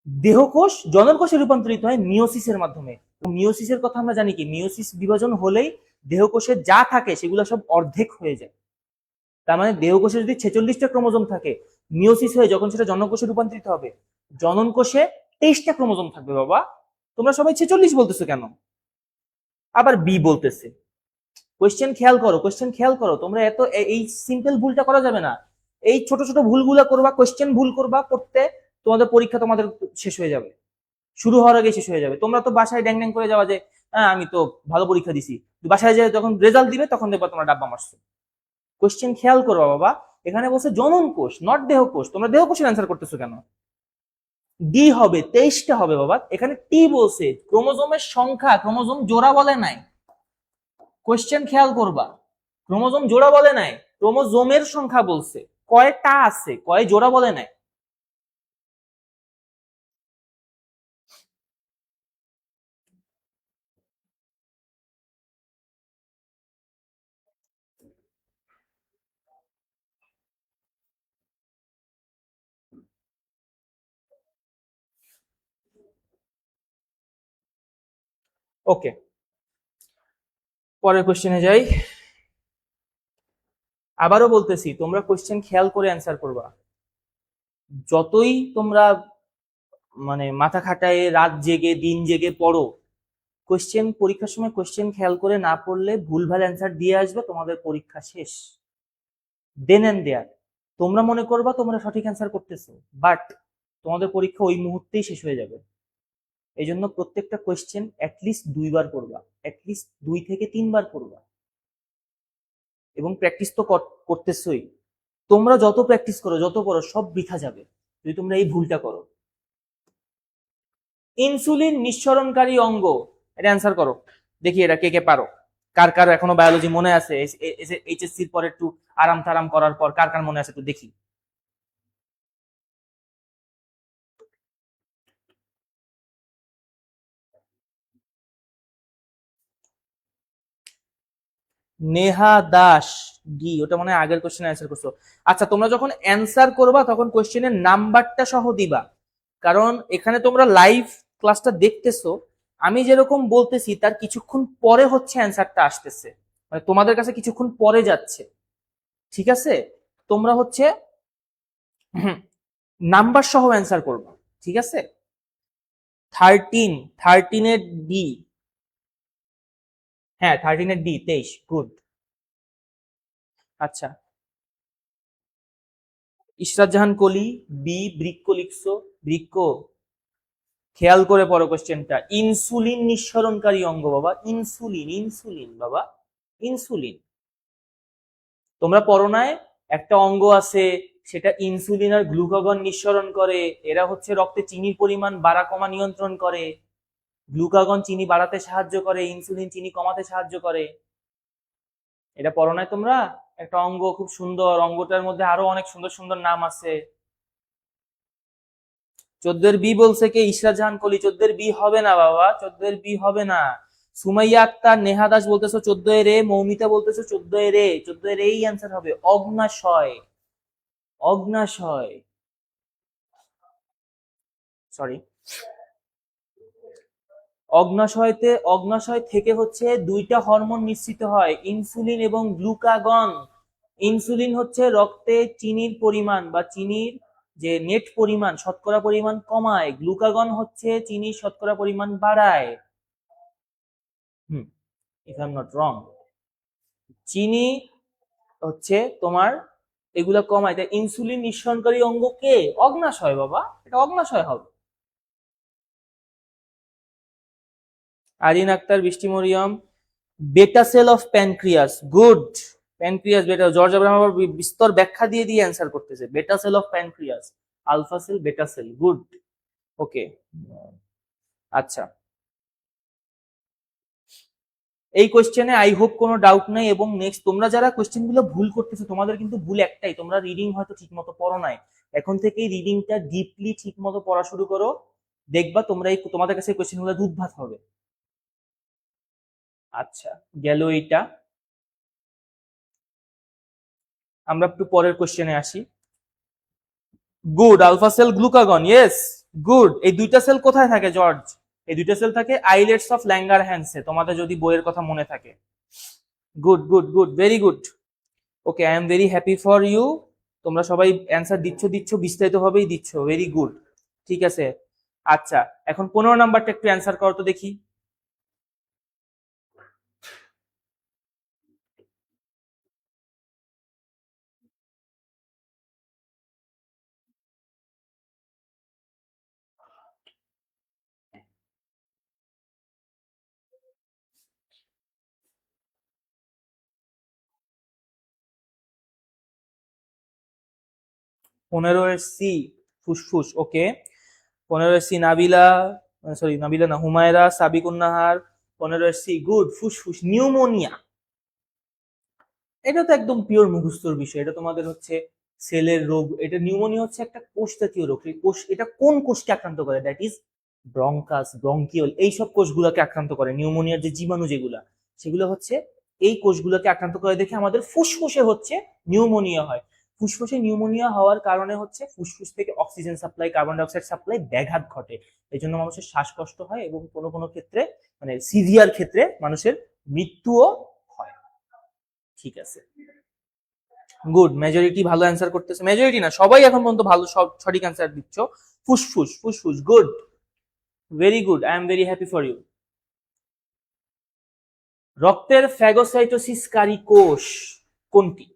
দেহকোষ জনন কোষে রূপান্তরিত হয় মিওসিসের মাধ্যমে। মিওসিসের কথা আমরা জানি কি, মিওসিস বিভাজন হলেই দেহকোষে যা থাকে সেগুলো সব অর্ধেক হয়ে যায়। তার মানে দেহকোষে যদি 46টা ক্রোমোজোম থাকে, মিওসিস হয়ে যখন সেটা জননকোষে রূপান্তরিত হবে, জনন কোষে 23টা ক্রোমোজোম থাকবে বাবা। তোমরা সবাই 46 বলতেছো কেন? আবার বি বলতেছে। কোয়েশ্চেন খেয়াল করো, কোয়েশ্চেন খেয়াল করো, তোমরা এত এই সিম্পল ভুলটা করা যাবে না। এই ছোট ছোট ভুলগুলা করবা, কোয়েশ্চেন ভুল করবা পড়তে, তোমাদের পরীক্ষা তোমাদের শেষ হয়ে যাবে, শুরু হওয়ার আগে শেষ হয়ে যাবে। তোমরা তো বাসায় ড্যাং ড্যাং করে যাওয়া যে হ্যাঁ আমি তো ভালো পরীক্ষা দিছি, বাসায় যে যখন রেজাল্ট দিবে তখন দেখবা তোমরা ডাব্বা মারছো। কোয়েশ্চেন খেয়াল করবা বাবা, এখানে বলছে জনন কোষ, নট দেহকোষ। তোমরা দেহকোষের অ্যান্সার করতেছো কেন? ডি হবে, 23টা হবে বাবা। এখানে টি বলছে, ক্রোমোজোমের সংখ্যা, ক্রোমোজোম জোড়া বলে নাই। কোয়েশ্চেন খেয়াল করবা, ক্রোমোজোম জোড়া বলে নাই, ক্রোমোজোমের সংখ্যা বলছে, কয়টা আছে, কয় জোড়া বলে নাই। ওকে, পরের কোশ্চেনে যাই। আবারও বলতেছি তোমরা কোশ্চেন খেয়াল করে অ্যান্সার করবা। যতই তোমরা মানে মাথা খাটায় রাত জেগে দিন জেগে পড়ো, কোশ্চেন পরীক্ষার সময় কোশ্চেন খেয়াল করে না পড়লে ভুলভাল অ্যান্সার দিয়ে আসবে, তোমাদের পরীক্ষা শেষ, দেন এন্ড দেয়ার। তোমরা মনে করবা তোমরা সঠিক অ্যান্সার করতেছো, বাট তোমাদের পরীক্ষা ওই মুহূর্তেই শেষ হয়ে যাবে। এই জন্য প্রত্যেকটা কোয়েশ্চেন অ্যাটলিস্ট 2বার পড়বা, অ্যাটলিস্ট 2 থেকে 3বার পড়বা, এবং প্র্যাকটিস তো করতেছই। তোমরা যত প্র্যাকটিস করো, যত পড়ো, সব বৃথা যাবে যদি তোমরা এই ভুলটা করো। ইনসুলিন নিঃসরণকারী অঙ্গ, এটা অ্যান্সার করো দেখি, এটা কে কে পারো। কার কার এখনো বায়োলজি মনে আছে? এইচএসসির পরে একটু আরাম তারাম করার পর কার কার মনে আছে একটু দেখি। নেহা দাস, ডি। ওটা মনে হয় আগের কোশ্চেনে অ্যান্সার করছো। আচ্ছা, তোমরা যখন অ্যান্সার করবা তখন কোশ্চেনের নাম্বারটা সহ দিবা, কারণ এখানে তোমরা লাইভ ক্লাসটা দেখতেছো, আমি যেরকম বলতেছি তার কিছুক্ষণ পরে হচ্ছে অ্যান্সারটা আসতেছে, মানে তোমাদের কাছে কিছুক্ষণ পরে যাচ্ছে, ঠিক আছে? তোমরা হচ্ছে নাম্বার সহ অ্যান্সার করবা, ঠিক আছে? 13 এর ডি, হ্যাঁ 13 এর ডি, 23, গুড। আচ্ছা, ইশরাত জাহান কলি, বি। বৃক্ক লিখছো, বৃক্ক খেয়াল করে পড়ো কোশ্চেনটা। ইনসুলিন নিঃসরণকারী অঙ্গ বাবা, ইনসুলিন, ইনসুলিন বাবা, ইনসুলিন। তোমরা পড়ো নাই একটা অঙ্গ আছে সেটা ইনসুলিন আর গ্লুকাগন নিঃসরণ করে, এরা হচ্ছে রক্তে চিনির পরিমাণ বাড়া কমা নিয়ন্ত্রণ করে। গ্লুকাগন চিনি বাড়াতে সাহায্য করে, ইনসুলিন চিনি কমাতে সাহায্য করে। এটা পড়ো নাই তোমরা? একটা অঙ্গ, খুব সুন্দর, অঙ্গটার মধ্যে আরো অনেক সুন্দর সুন্দর নাম আছে। 14 বি বলছে কে? ইশরাত জাহান কলি। 14 বি হবে না বাবা, 14 বি হবে না। সুমাইয়া আক্তার, নেহা দাস বলতেছো 14 এ, মৌমিতা বলতেছো 14 এ, 14 এই অ্যান্সার হবে। অগ্নাশয়, অগ্নাশয়, সরি, অগ্নাশয় থেকে হচ্ছে দুইটা হরমোন নিঃসৃত হয়, ইনসুলিন এবং গ্লুকাগন। ইনসুলিন হচ্ছে রক্তে চিনির পরিমাণ বা চিনির যে নেট পরিমাণ, শতকরা পরিমাণ কমায়। গ্লুকাগন হচ্ছে চিনির শতকরা পরিমাণ বাড়ায়। ইফ আই এম নট রং, চিনি হচ্ছে তোমার এগুলা কমায়, তাই ইনসুলিন নিঃসরণকারী অঙ্গ কে? অগ্নাশয় বাবা, এটা অগ্নাশয় হবে। Arin Akter, Brishti Mariam, beta cell of pancreas, good. Pancreas, beta. George Abraham আবার বিস্তর ব্যাখ্যা দিয়ে দিয়ে অ্যান্সার করতেছে। Beta cell of pancreas, alpha cell, beta cell, good. Okay, আচ্ছা, এই কোশ্চেনে আই হোপ কোনো ডাউট নাই। এবং নেক্সট তোমরা যারা কোশ্চেন গুলো ভুল করতেছো, তোমাদের কিন্তু ভুল একটাই, তোমরা রিডিং হয়তো ঠিক মতো পড়ো নাই। এখন থেকেই রিডিংটা ডিপলি ঠিক মতো পড়া শুরু করো, দেখবা তোমরা এই তোমাদের কাছে কোশ্চেন গুলো দুধ ভাত হবে। আচ্ছা, গেল এইটা। আমরা একটু পরের কোশ্চেনে আসি। Good, alpha cell glucagon, yes good. এই দুইটা সেল কোথায় থাকে জর্জ? এই দুইটা সেল থাকে আইলেটস অফ ল্যাঙ্গারহ্যান্সে, তোমাদের যদি বইয়ের কথা মনে থাকে। Good good good, very good. Okay, I am very happy for you. তোমরা সবাই অ্যান্সার দিচ্ছ দিচ্ছ বিস্তারিত ভাবেই দিচ্ছ, ভেরি গুড। ঠিক আছে, আচ্ছা এখন 15 নাম্বারটা একটু অ্যান্সার করো তো দেখি। পনেরো এর সি, ফুসফুস, ওকে। 15 এর সি নাবিলা, সরি নাবিলা না, হুমায়রা সাবিকুন্নাহার। 15 এর সি, গুড, ফুসফুস, নিউমোনিয়া। এটা তো একদম পিওর মুখস্থর বিষয়, এটা তোমাদের হচ্ছে সেলের রোগ। এটা নিউমোনিয়া হচ্ছে একটা কোষ জাতীয় রোগ। এই কোষ, এটা কোন কোষকে আক্রান্ত করে? দ্যাট ইজ ব্রঙ্কাস, ব্রঙ্কিওল, এইসব কোষগুলোকে আক্রান্ত করে। নিউমোনিয়ার যে জীবাণু যেগুলা, সেগুলো হচ্ছে এই কোষগুলোকে আক্রান্ত করে দেখে আমাদের ফুসফুসে হচ্ছে নিউমোনিয়া হয়। ফুসফুসে নিউমোনিয়া হওয়ার কারণে হচ্ছে ফুসফুস থেকে oxygen supply, carbon dioxide supply ব্যাঘাত ঘটে। এই জন্য মানুষের শ্বাসকষ্ট হয় এবং কোনো কোনো ক্ষেত্রে, মানে সিভিয়ার ক্ষেত্রে মানুষের মৃত্যুও হয়। ঠিক আছে, গুড, মেজরিটি ভালো অ্যান্সার করতেছে। মেজরিটি না, সবাই এখন পর্যন্ত ভালো, সব সঠিক অ্যান্সার দিচ্ছ। ফুসফুস, ফুসফুস, good, very good, I am very happy for you. রক্তের ফ্যাগোসাইটোসিসকারী কোষ কোনটি?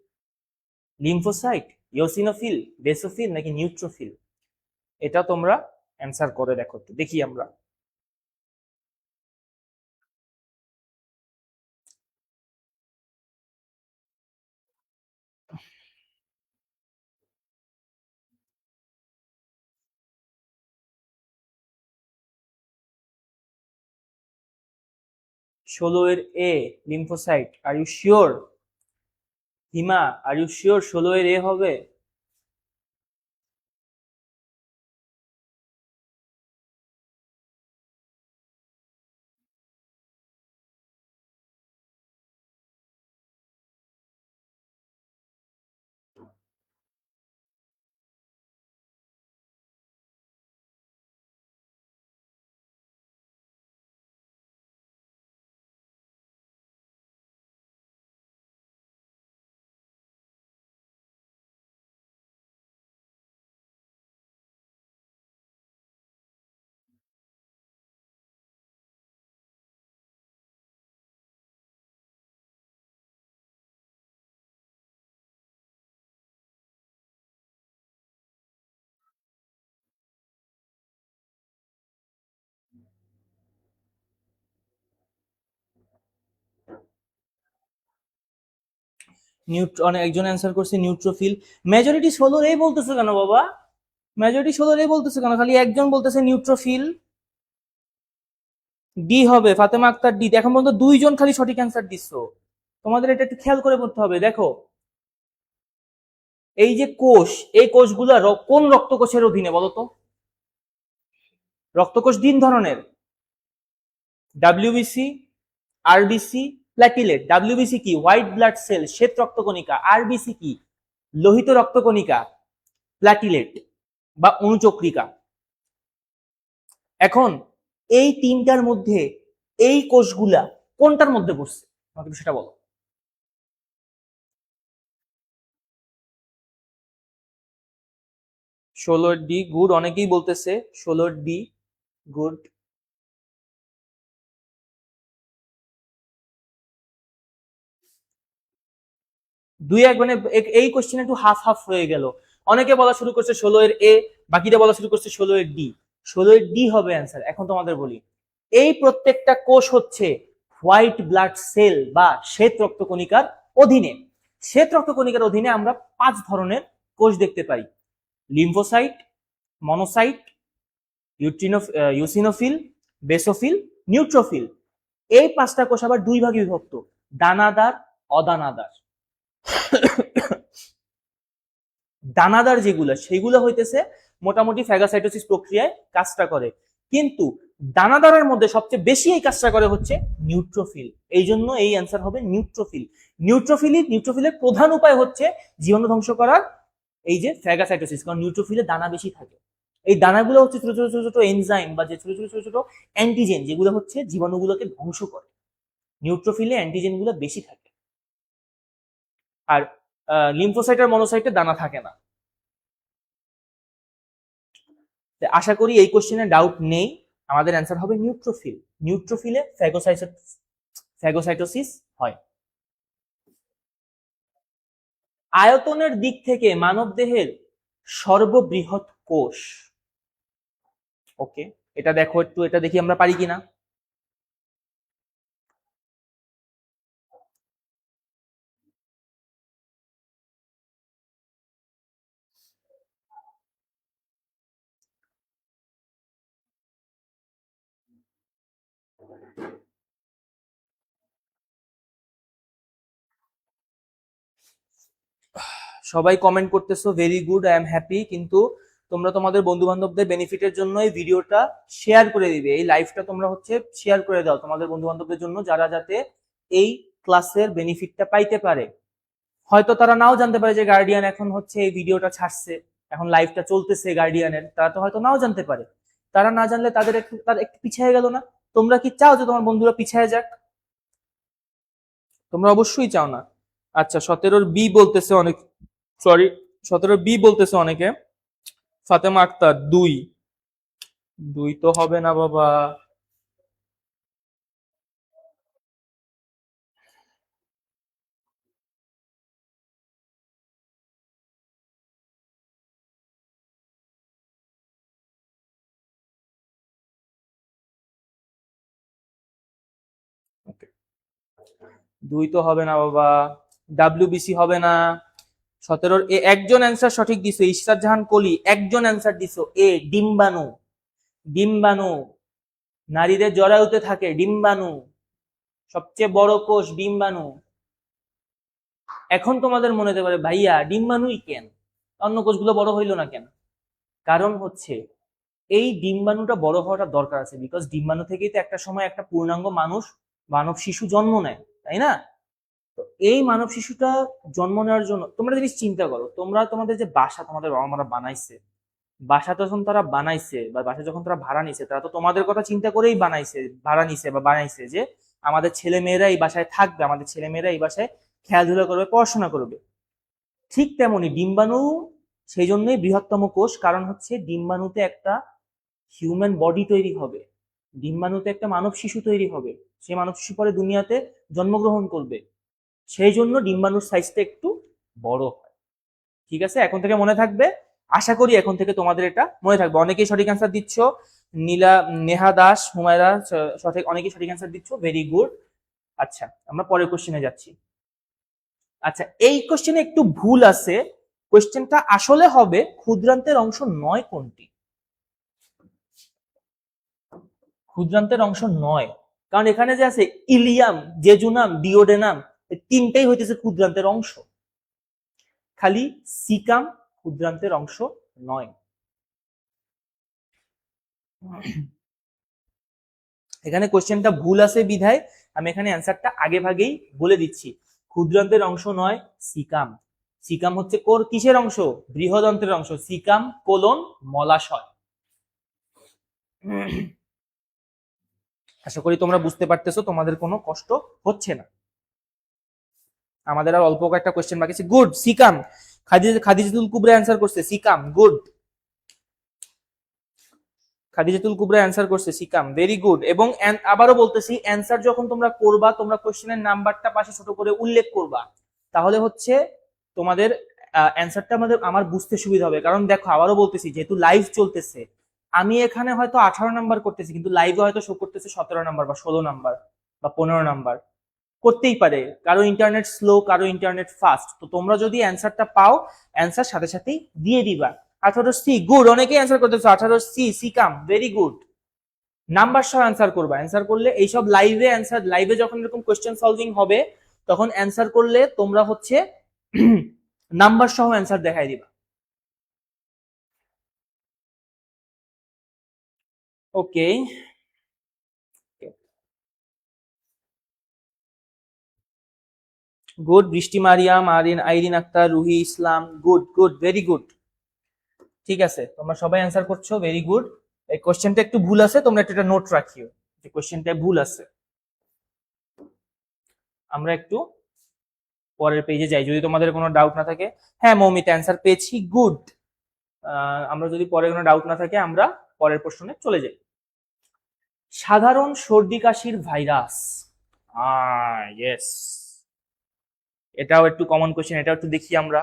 লিম্ফোসাইট, ইওসিনোফিল, বেসোফিল নাকি নিউট্রোফিল? এটা তোমরা অ্যান্সার করে দেখো তো দেখি আমরা। ষোলো এর A, lymphocyte, are you sure? Hima, are you sure 16 এর এ হবে? অনেক একজন অ্যান্সার করছে নিউট্রোফিল। মেজরিটি 16 এ বলতেছে কেন বাবা? মেজরিটি 16 এ বলতেছে কেন? খালি একজন বলতেছে নিউট্রোফিল। ডি হবে, ফাতেমা আক্তার ডি। এখন পর্যন্ত দুইজন খালি সঠিক অ্যান্সার দিচ্ছ। তোমাদের এটা একটু খেয়াল করে পড়তে হবে। দেখো, এই যে কোষ, এই কোষগুলা কোন রক্তকোষের অধীনে বলো তো? রক্তকোষ তিন ধরনের, ডাব্লিউবিসি, আরবিসি, প্ল্যাটিলেট। ডাব্লিউবিসি কি? হোয়াইট ব্লাড সেল, শ্বেত রক্তকণিকা। আরবিসি কি? লোহিত রক্তকণিকা, প্ল্যাটিলেট বা অনুচক্রিকা। এখন এই তিনটার মধ্যে এই কোষগুলা কোনটার মধ্যে পড়ছে আমাকে সেটা বলো। 16 ডি, গুড, অনেকেই বলতেছে 16 ডি, গুড। দুই এক মানে এই কোশ্চেন একটু হাফ হাফ হয়ে গেল। অনেকে বলা শুরু করছে 16 এর এ, বাকিটা বলা শুরু করছে 16 এর ডি। 16 এর ডি হবে অ্যান্সার। এখন তোমাদের বলি, এই প্রত্যেকটা কোষ হচ্ছে হোয়াইট ব্লাড সেল বা শ্বেত রক্তকণিকার অধীনে। শ্বেত রক্তকণিকার অধীনে আমরা 5 ধরনের কোষ দেখতে পাই: lymphocyte, monocyte, eosinophil, basophil, neutrophil. এই 5টা কোষ আবার 2 ভাগে বিভক্ত, দানাদার, অদানাদার। দানাদার যেগুলো সেগুলো হইতেছে মোটামুটি ফ্যাগোসাইটোসিস প্রক্রিয়ায় কাজটা করে, কিন্তু দানাদারের মধ্যে সবচেয়ে বেশি এই কাজটা করে হচ্ছে নিউট্রোফিল। এই জন্য এই অ্যান্সার হবে নিউট্রোফিল। নিউট্রোফিলের প্রধান উপায় হচ্ছে জীবাণু ধ্বংস করার এই যে ফ্যাগোসাইটোসিস, কারণ নিউট্রোফিলে দানা বেশি থাকে। এই দানাগুলো হচ্ছে ছোট ছোট ছোট ছোট এনজাইম বা যে ছোট ছোট ছোট ছোট অ্যান্টিজেন, যেগুলো হচ্ছে জীবাণুগুলোকে ধ্বংস করে। নিউট্রোফিলে অ্যান্টিজেন গুলো বেশি থাকে। আর লিম্ফোসাইট আর মনোসাইটে দানা থাকে না। আশা করি এই কোশ্চেনে ডাউট নেই, আমাদের অ্যান্সার হবে নিউট্রোফিল। নিউট্রোফিলে ফ্যাগোসাইটোসিস হয়। আয়তনের দিক থেকে মানবদেহের সর্ববৃহৎ কোষ, ওকে এটা দেখো একটু, এটা দেখি আমরা পারি কিনা। সবাই কমেন্ট করতেছো, very good, I am happy. কিন্তু তোমরা তোমাদের বন্ধু বান্ধবদের বেনিফিটের জন্য এই ভিডিওটা শেয়ার করে দিবে, এই লাইভটা তোমরা হচ্ছে শেয়ার করে দাও তোমাদের বন্ধু বান্ধবদের জন্য, যারা যাতে এই ক্লাসের বেনিফিটটা পাইতে পারে। হয়তো তারা নাও জানতে পারে যে গার্ডিয়ান এখন হচ্ছে এই ভিডিওটা ছাড়ছে, এখন লাইভটা চলতেছে গার্ডিয়ানের, তারা তো হয়তো নাও জানতে পারে। তারা না জানলে তাদের একটু পিছিয়ে গেল না? তোমরা কি চাও যে তোমার বন্ধুরা পিছিয়ে যাক? তোমরা অবশ্যই চাও না। আচ্ছা 17 বি বলতেছে অনেক, সরি 17 বি বলতেছে অনেকে। ফাতেমা আক্তার 2, 2 তো হবে না বাবা। দুই তো হবে না বাবা, ডাব্লিউবিসি হবে না। 17 এ একজন অ্যান্সার সঠিক দিছো, ইশরাত জাহান কলি একজন অ্যান্সার দিছো, এ ডিম্বাণু। ডিম্বাণু নারীদের জরায়ুতে থাকে, ডিম্বাণু সবচেয়ে বড় কোষ ডিম্বাণু। এখন তোমাদের মনে হতে পারে ভাইয়া ডিম্বাণুই কেন, অন্য কোষগুলো বড় হইলো না কেন? কারণ হচ্ছে এই ডিম্বাণুটা বড় হওয়াটা দরকার আছে, বিকজ ডিম্বাণু থেকেই তো একটা সময় একটা পূর্ণাঙ্গ মানব শিশু জন্ম নেয়, তাই না? তো এই মানব শিশুটা জন্ম নেওয়ার জন্য তোমরা জিনিস চিন্তা করো, তোমরা তোমাদের যে বাসা তোমাদের বাবা মারা বানাইছে, বাসা যখন তারা বানাইছে বা বাসা যখন তারা ভাড়া নিছে, তারা তো তোমাদের কথা চিন্তা করেই বানাইছে, ভাড়া নিছে বা বানাইছে যে আমাদের ছেলে মেয়েরা এই বাসায় থাকবে, আমাদের ছেলে মেয়েরা এই বাসায় খেলাধুলা করবে, পড়াশোনা করবে। ঠিক তেমনি ডিম্বাণু সেই জন্যই বৃহত্তম কোষ, কারণ হচ্ছে ডিম্বাণুতে একটা হিউম্যান বডি তৈরি হবে, ডিম্বাণুতে একটা মানব শিশু তৈরি হবে, সেই মানব শিশু পরে দুনিয়াতে জন্মগ্রহণ করবে, সেই জন্য ডিম্বাণুর সাইজটা একটু বড় হয়। ঠিক আছে, এখন থেকে মনে থাকবে, আশা করি এখন থেকে তোমাদের এটা মনে থাকবে। অনেকেই সঠিক অ্যান্সার দিচ্ছ, নীলা, নেহা দাস, হুমায়রা সঠিক, অনেকেই সঠিক অ্যান্সার দিচ্ছ, ভেরি গুড। আচ্ছা আমরা পরের কোশ্চেনে যাচ্ছি। আচ্ছা এই কোশ্চেনে একটু ভুল আছে, কোশ্চেনটা আসলে হবে ক্ষুদ্রান্তের অংশ 9 কোনটি? ক্ষুদ্রান্তের অংশ 9, কারণ এখানে যে আছে ইলিয়াম, জেজুনাম, ডিওডেনাম, তিনটাই হইতেছে ক্ষুদ্রান্তের অংশ, খালি সিকাম ক্ষুদ্রান্তের অংশ নয়। এখানে কোশ্চেনটা ভুল আছে বিধায় আমি এখানে অ্যান্সারটা আগে ভাগেই বলে দিচ্ছি। ক্ষুদ্রান্তের অংশ নয় সিকাম। সিকাম হচ্ছে কিসের অংশ? বৃহদন্ত্রের অংশ। Caecum colon মলাশয়। আশা করি তোমরা বুঝতে পারতেছো, তোমাদের কোনো কষ্ট হচ্ছে না। আমাদের আর অল্প কয়েকটা কোশ্চেন বাকি আছে। Good, caecum. Khadijatul Kubra answer করছে caecum, good. Khadijatul Kubra answer করছে সিকাম, ভেরি গুড। এবং আবারও বলতেছি, অ্যান্সার যখন তোমরা করবা, তোমরা কোশ্চেনের নাম্বারটা পাশে ছোট করে উল্লেখ করবা, তাহলে হচ্ছে তোমাদের অ্যান্সারটা আমার বুঝতে সুবিধা হবে। কারণ দেখো আবারও বলতেছি, যেহেতু লাইভ চলতেছে, আমি এখানে হয়তো 18 নাম্বার করতেছি, কিন্তু লাইভে হয়তো শো করতেছে 17 নাম্বার বা 16 নাম্বার বা 15 নাম্বার, করতেই পারে। কারো ইন্টারনেট স্লো, কারো ইন্টারনেট ফাস্ট। তো তোমরা যদি অ্যান্সারটা পাও, অ্যান্সার সাথে সাথেই দিয়ে দিবা। 18 সি, গুড। অনেকেই অ্যান্সার করতেছো 18 C, caecum, very good. Number সহ অ্যান্সার করবা। অ্যান্সার করলে এইসব লাইভে অ্যান্সার, লাইভে যখন এরকম কোয়েশ্চেন সলভিং হবে তখন অ্যান্সার করলে তোমরা হচ্ছে নাম্বার সহ অ্যান্সার দেখাই দিবা। ওকে, গুড। বৃষ্টি মারিয়াম, আইরিন আক্তার, রুহি ইসলাম, গুড গুড, ভেরি গুড। ঠিক আছে, তোমরা সবাই অ্যান্সার করছো, ভেরি গুড। এই কোশ্চেনটা একটু ভুল আছে, তোমরা একটু এটা নোট রাখিও যে কোশ্চেনটা ভুল আছে। আমরা একটু পরের পেজে যাই যদি তোমাদের কোনো ডাউট না থাকে। হ্যাঁ মৌমিতা, অ্যান্সার পেয়েছি, গুড। আমরা যদি পরে কোনো ডাউট না থাকে আমরা পরের প্রশ্নে চলে যাই। সাধারণ সর্দি কাশির ভাইরাস, ইয়েস, এটাও একটু কমন কোশ্চেন, এটাও একটু দেখি আমরা।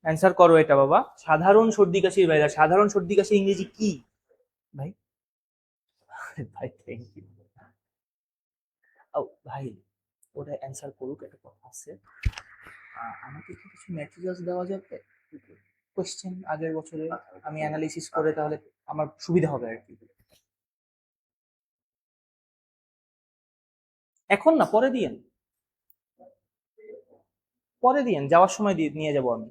অ্যান্সার করো এটা বাবা। সাধারণ সর্দি কাশির ভাইরাস, সাধারণ সর্দি কাশি ইংরেজি কি ভাই? ভাই থ্যাংক ইউ। ও ভাই, ওটা অ্যান্সার করুক, একটা কথা আছে। আমাকে কি কিছু ম্যাটেরিয়ালস দেওয়া যাবে, কোশ্চেন আগের বছরে আমি অ্যানালিসিস করে, তাহলে আমার সুবিধা হবে আর কি। এখন না, পরে দিয়েন, পরে দিয়েন, যাওয়ার সময় নিয়ে যাব আমি।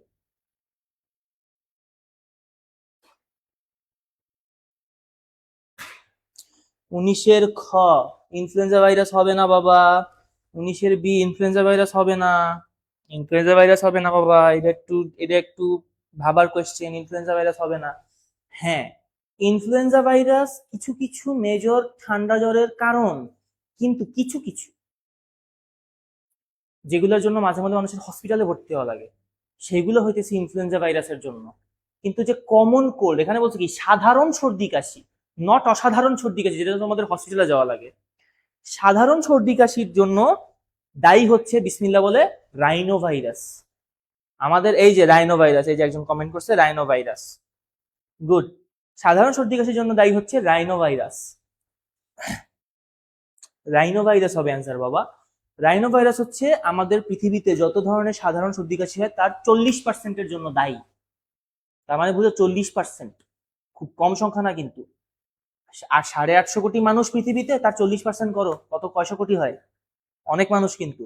উনিশের খ ইনফ্লুয়েঞ্জা ভাইরাস হবে না বাবা। 19-এর বি ইনফ্লুয়েঞ্জা ভাইরাস হবে না। ইনফ্লুয়েঞ্জা ভাইরাস হবে না বাবা, এটা একটু ভাবার কোয়েশ্চেন। ইনফ্লুয়েঞ্জা ভাইরাস হবে না। হ্যাঁ, ইনফ্লুয়েঞ্জা ভাইরাস কিছু কিছু মেজর ঠান্ডা জ্বরের কারণ, কিন্তু কিছু কিছু যেগুলোর জন্য মাঝে মাঝে মানুষের হসপিটালে ভর্তি হওয়া লাগে সেগুলো হইতেছে ইনফ্লুয়েঞ্জা ভাইরাসের জন্য। কিন্তু যে কমন কোল্ড, এখানে বলছে কি সাধারণ সর্দি কাশি, নট অসাধারণ সর্দি কাশি যেটা তোমাদের হসপিটালে যাওয়া লাগে। সাধারণ সর্দি কাশির জন্য দায়ী হচ্ছে, বিসমিল্লাহ বলে, রাইনো ভাইরাস। আমাদের এই যে রাইনো ভাইরাস, এই যে একজন কমেন্ট করছে রাইনো ভাইরাস, গুড। সাধারণ সর্দি কাশির জন্য দায়ী হচ্ছে রাইনো ভাইরাস। রাইনো ভাইরাস হবে অ্যান্সার বাবা। রাইনো ভাইরাস হচ্ছে আমাদের পৃথিবীতে যত ধরনের সাধারণ সর্দি কাশি হয় তার 40%-এর জন্য দায়ী। তার মানে বুঝো 40%, খুব কম সংখ্যা না কিন্তু। আর 850 কোটি মানুষ পৃথিবীতে, তার 40% করো, কত কয়শো কোটি হয়, অনেক মানুষ কিন্তু।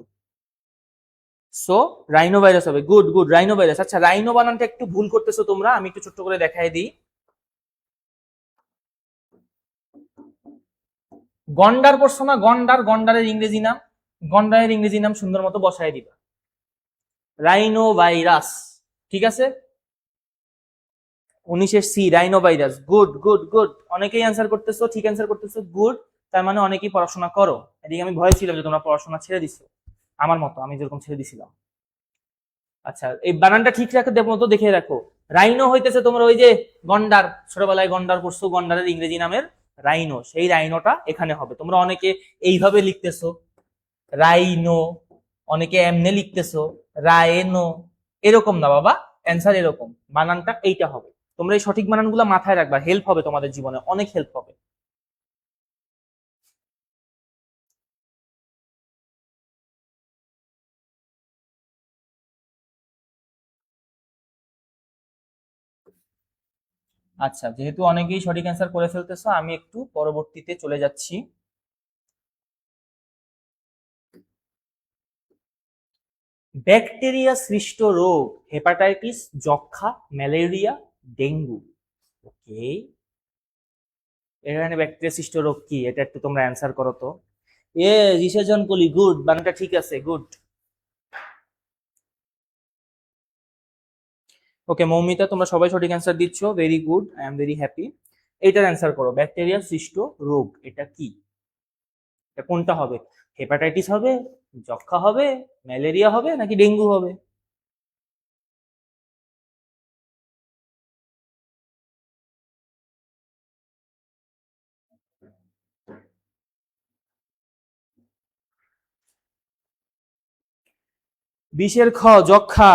সো রাইনো ভাইরাস হবে, গুড গুড, রাইনো ভাইরাস। আচ্ছা, রাইনো বানানটা একটু ভুল করতেছো তোমরা, আমি একটু ছোট্ট করে দেখাই দিই। গন্ডার পড়ছো না, গন্ডার, গন্ডারের ইংরেজি নাম, গন্ডারের ইংরেজি নাম সুন্দর মতো বসায় দিবা, রাইনো ভাইরাস। ঠিক আছে, 19-এর C, rhinovirus, good good good. অনেকেই অ্যান্সার করতেছো, ঠিক অ্যান্সার করতেছো, গুড। তার মানে অনেকেই পড়াশোনা করো। এদিকে আমি ভয় ছিলাম যে তোমরা পড়াশোনা ছেড়ে দিছো, আমার মতো, আমি যেরকম ছেড়ে দিছিলাম। আচ্ছা, এই বানানটা ঠিক রাখতে মতো দেখে রাখো। রাইনো হইতেছে তোমার ওই যে গন্ডার, ছোটবেলায় গন্ডার পড়ছো, গন্ডারের ইংরেজি নামের রাইনো, সেই রাইনোটা এখানে হবে। তোমরা অনেকে এইভাবে লিখতেছো রাইনো, অনেকে এমনে লিখতেছো রায়নো, এরকম না বাবা, অ্যান্সার এরকম, বানানটা এইটা হবে। তোমরা এই সঠিক বানানগুলো মাথায় রাখবা, হেল্প হবে তোমাদের জীবনে, অনেক হেল্প হবে। আচ্ছা, যেহেতু অনেকেই সঠিক অ্যান্সার করে ফেলতেছো, আমি একটু পরবর্তীতে চলে যাচ্ছি। ব্যাকটেরিয়া সৃষ্ট রোগ, হেপাটাইটিস, যক্ষা, ম্যালেরিয়া, ডেঙ্গু। ওকে, এখানে ব্যাকটেরিয়া সৃষ্ট রোগ কি, এটা একটু তোমরা অ্যান্সার করো তো। এ রিসেজন কলি, গুড, বানানটা ঠিক আছে, গুড। ওকে মৌমিতা, তোমরা সবাই সঠিক অ্যান্সার দিচ্ছ, very good, I am very happy. এইটার অ্যান্সার করো, ব্যাকটেরিয়া সৃষ্ট রোগ এটা কি, এটা কোনটা হবে? হেপাটাইটিস হবে, যক্ষা হবে, ম্যালেরিয়া হবে, নাকি ডেঙ্গু হবে? 20-এর খ যক্ষা,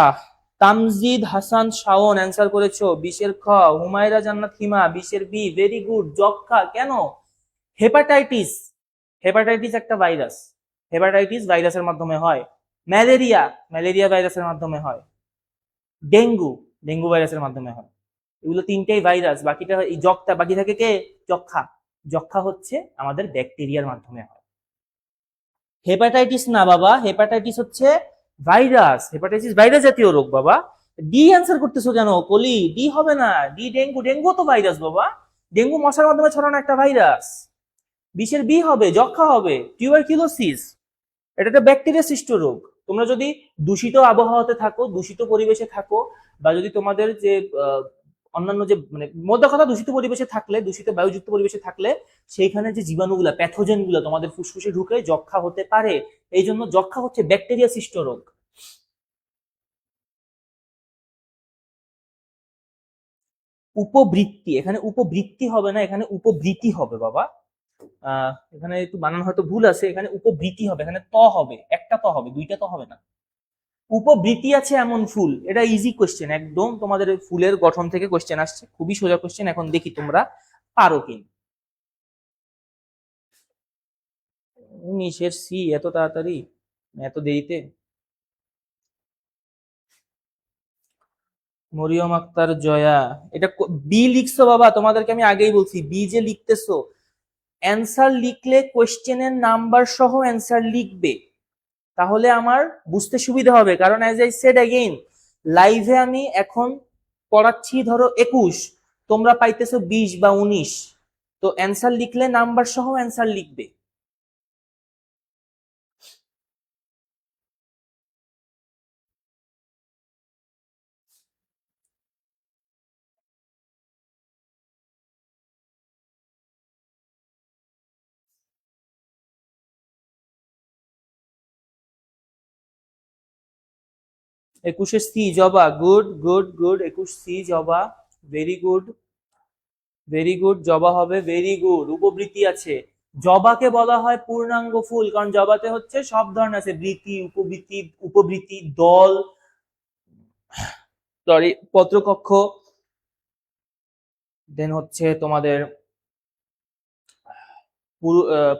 তামজিদ হাসান শাওন অ্যান্সার করেছো। 20-এর খ হুমায়রা জান্নাত হিমা, 20-এর বি ভেরি গুড। যক্ষা কেন? হেপাটাইটিস, হেপাটাইটিস একটা ভাইরাস, হেপাটাইটিস ভাইরাসের মাধ্যমে হয়। ম্যালেরিয়া, ম্যালেরিয়া ভাইরাসের মাধ্যমে হয়। ডেঙ্গু, ডেঙ্গু ভাইরাসের মাধ্যমে হয়। এগুলো তিনটেই ভাইরাস, বাকিটা এই যক্ষা, বাকি থাকে কে? যক্ষা। যক্ষা হচ্ছে আমাদের ব্যাকটেরিয়ার মাধ্যমে হয়। হেপাটাইটিস না বাবা, হেপাটাইটিস হচ্ছে ভাইরাস, হেপাটাইটিস ভাইরাস জাতীয় রোগ বাবা। ডি অ্যান্সার করতেছো কেন কলি? ডি হবে না, ডি ডেঙ্গু, ডেঙ্গু তো ভাইরাস বাবা, ডেঙ্গু মশার মাধ্যমে ছড়ানো একটা ভাইরাস। 20-এর বি হবে যক্ষা হবে, টিউবারকিউলোসিস, এটা একটা ব্যাকটেরিয়া সৃষ্ট রোগ। তোমরা যদি দূষিত আবহাওয়াতে থাকো, দূষিত পরিবেশে থাকো, বা যদি তোমাদের যে অন্যান্য যে মানে মোদ্দা কথা দূষিত পরিবেশে থাকলে, দূষিত বায়ুযুক্ত পরিবেশে থাকলে সেইখানে যে জীবাণুগুলা, প্যাথোজেন গুলো তোমাদের ফুসফুসে ঢুকে যক্ষা হতে পারে। এই জন্য যক্ষা হচ্ছে ব্যাকটেরিয়া সৃষ্ট রোগ। উপবৃত্তি, এখানে উপবৃত্তি হবে না, এখানে উপবৃত্তি হবে বাবা। এখানে একটু বানান হয়তো ভুল আছে, এখানে উপবৃত্তি হবে, এখানে ত হবে, একটা ত হবে, দুইটা তো হবে না। উপবৃত্তি আছে এমন ফুল, এটা ইজি কোশ্চেন একদম, তোমাদের ফুলের গঠন থেকে কোশ্চেন আসছে, খুবই সোজা কোশ্চেন। এখন দেখি তোমরা পারো কি। 19-এর সি এত তাড়াতাড়ি, এত দেরিতে? মরিয়ম আক্তার জয়া, এটা বি লিখছো বাবা, তোমাদেরকে আমি আগেই বলছি বি যে লিখতেছো, অ্যান্সার লিখলে কোশ্চেনের নাম্বার সহ অ্যান্সার লিখবে, তাহলে আমার বুঝতে সুবিধা হবে। কারণ অ্যাজ আই সেড অ্যাগেইন, লাইভে আমি এখন পড়াচ্ছি ধরো 21, তোমরা পাইতেছো 20 বা 19, তো অ্যান্সার লিখলে নাম্বার সহ অ্যান্সার লিখবে। একুশে সি জবা, গুড গুড গুড, 21 সি জবা, ভেরি গুড ভেরি গুড, জবা হবে, ভেরি গুড। উপবৃত্তি আছে, জবাকে বলা হয় পূর্ণাঙ্গ ফুল, কারণ জবাতে হচ্ছে সব ধরনের আছে, বৃত্তি, উপবৃত্তি, উপবৃত্তি, দল, সরি পত্রকক্ষ, দেন হচ্ছে তোমাদের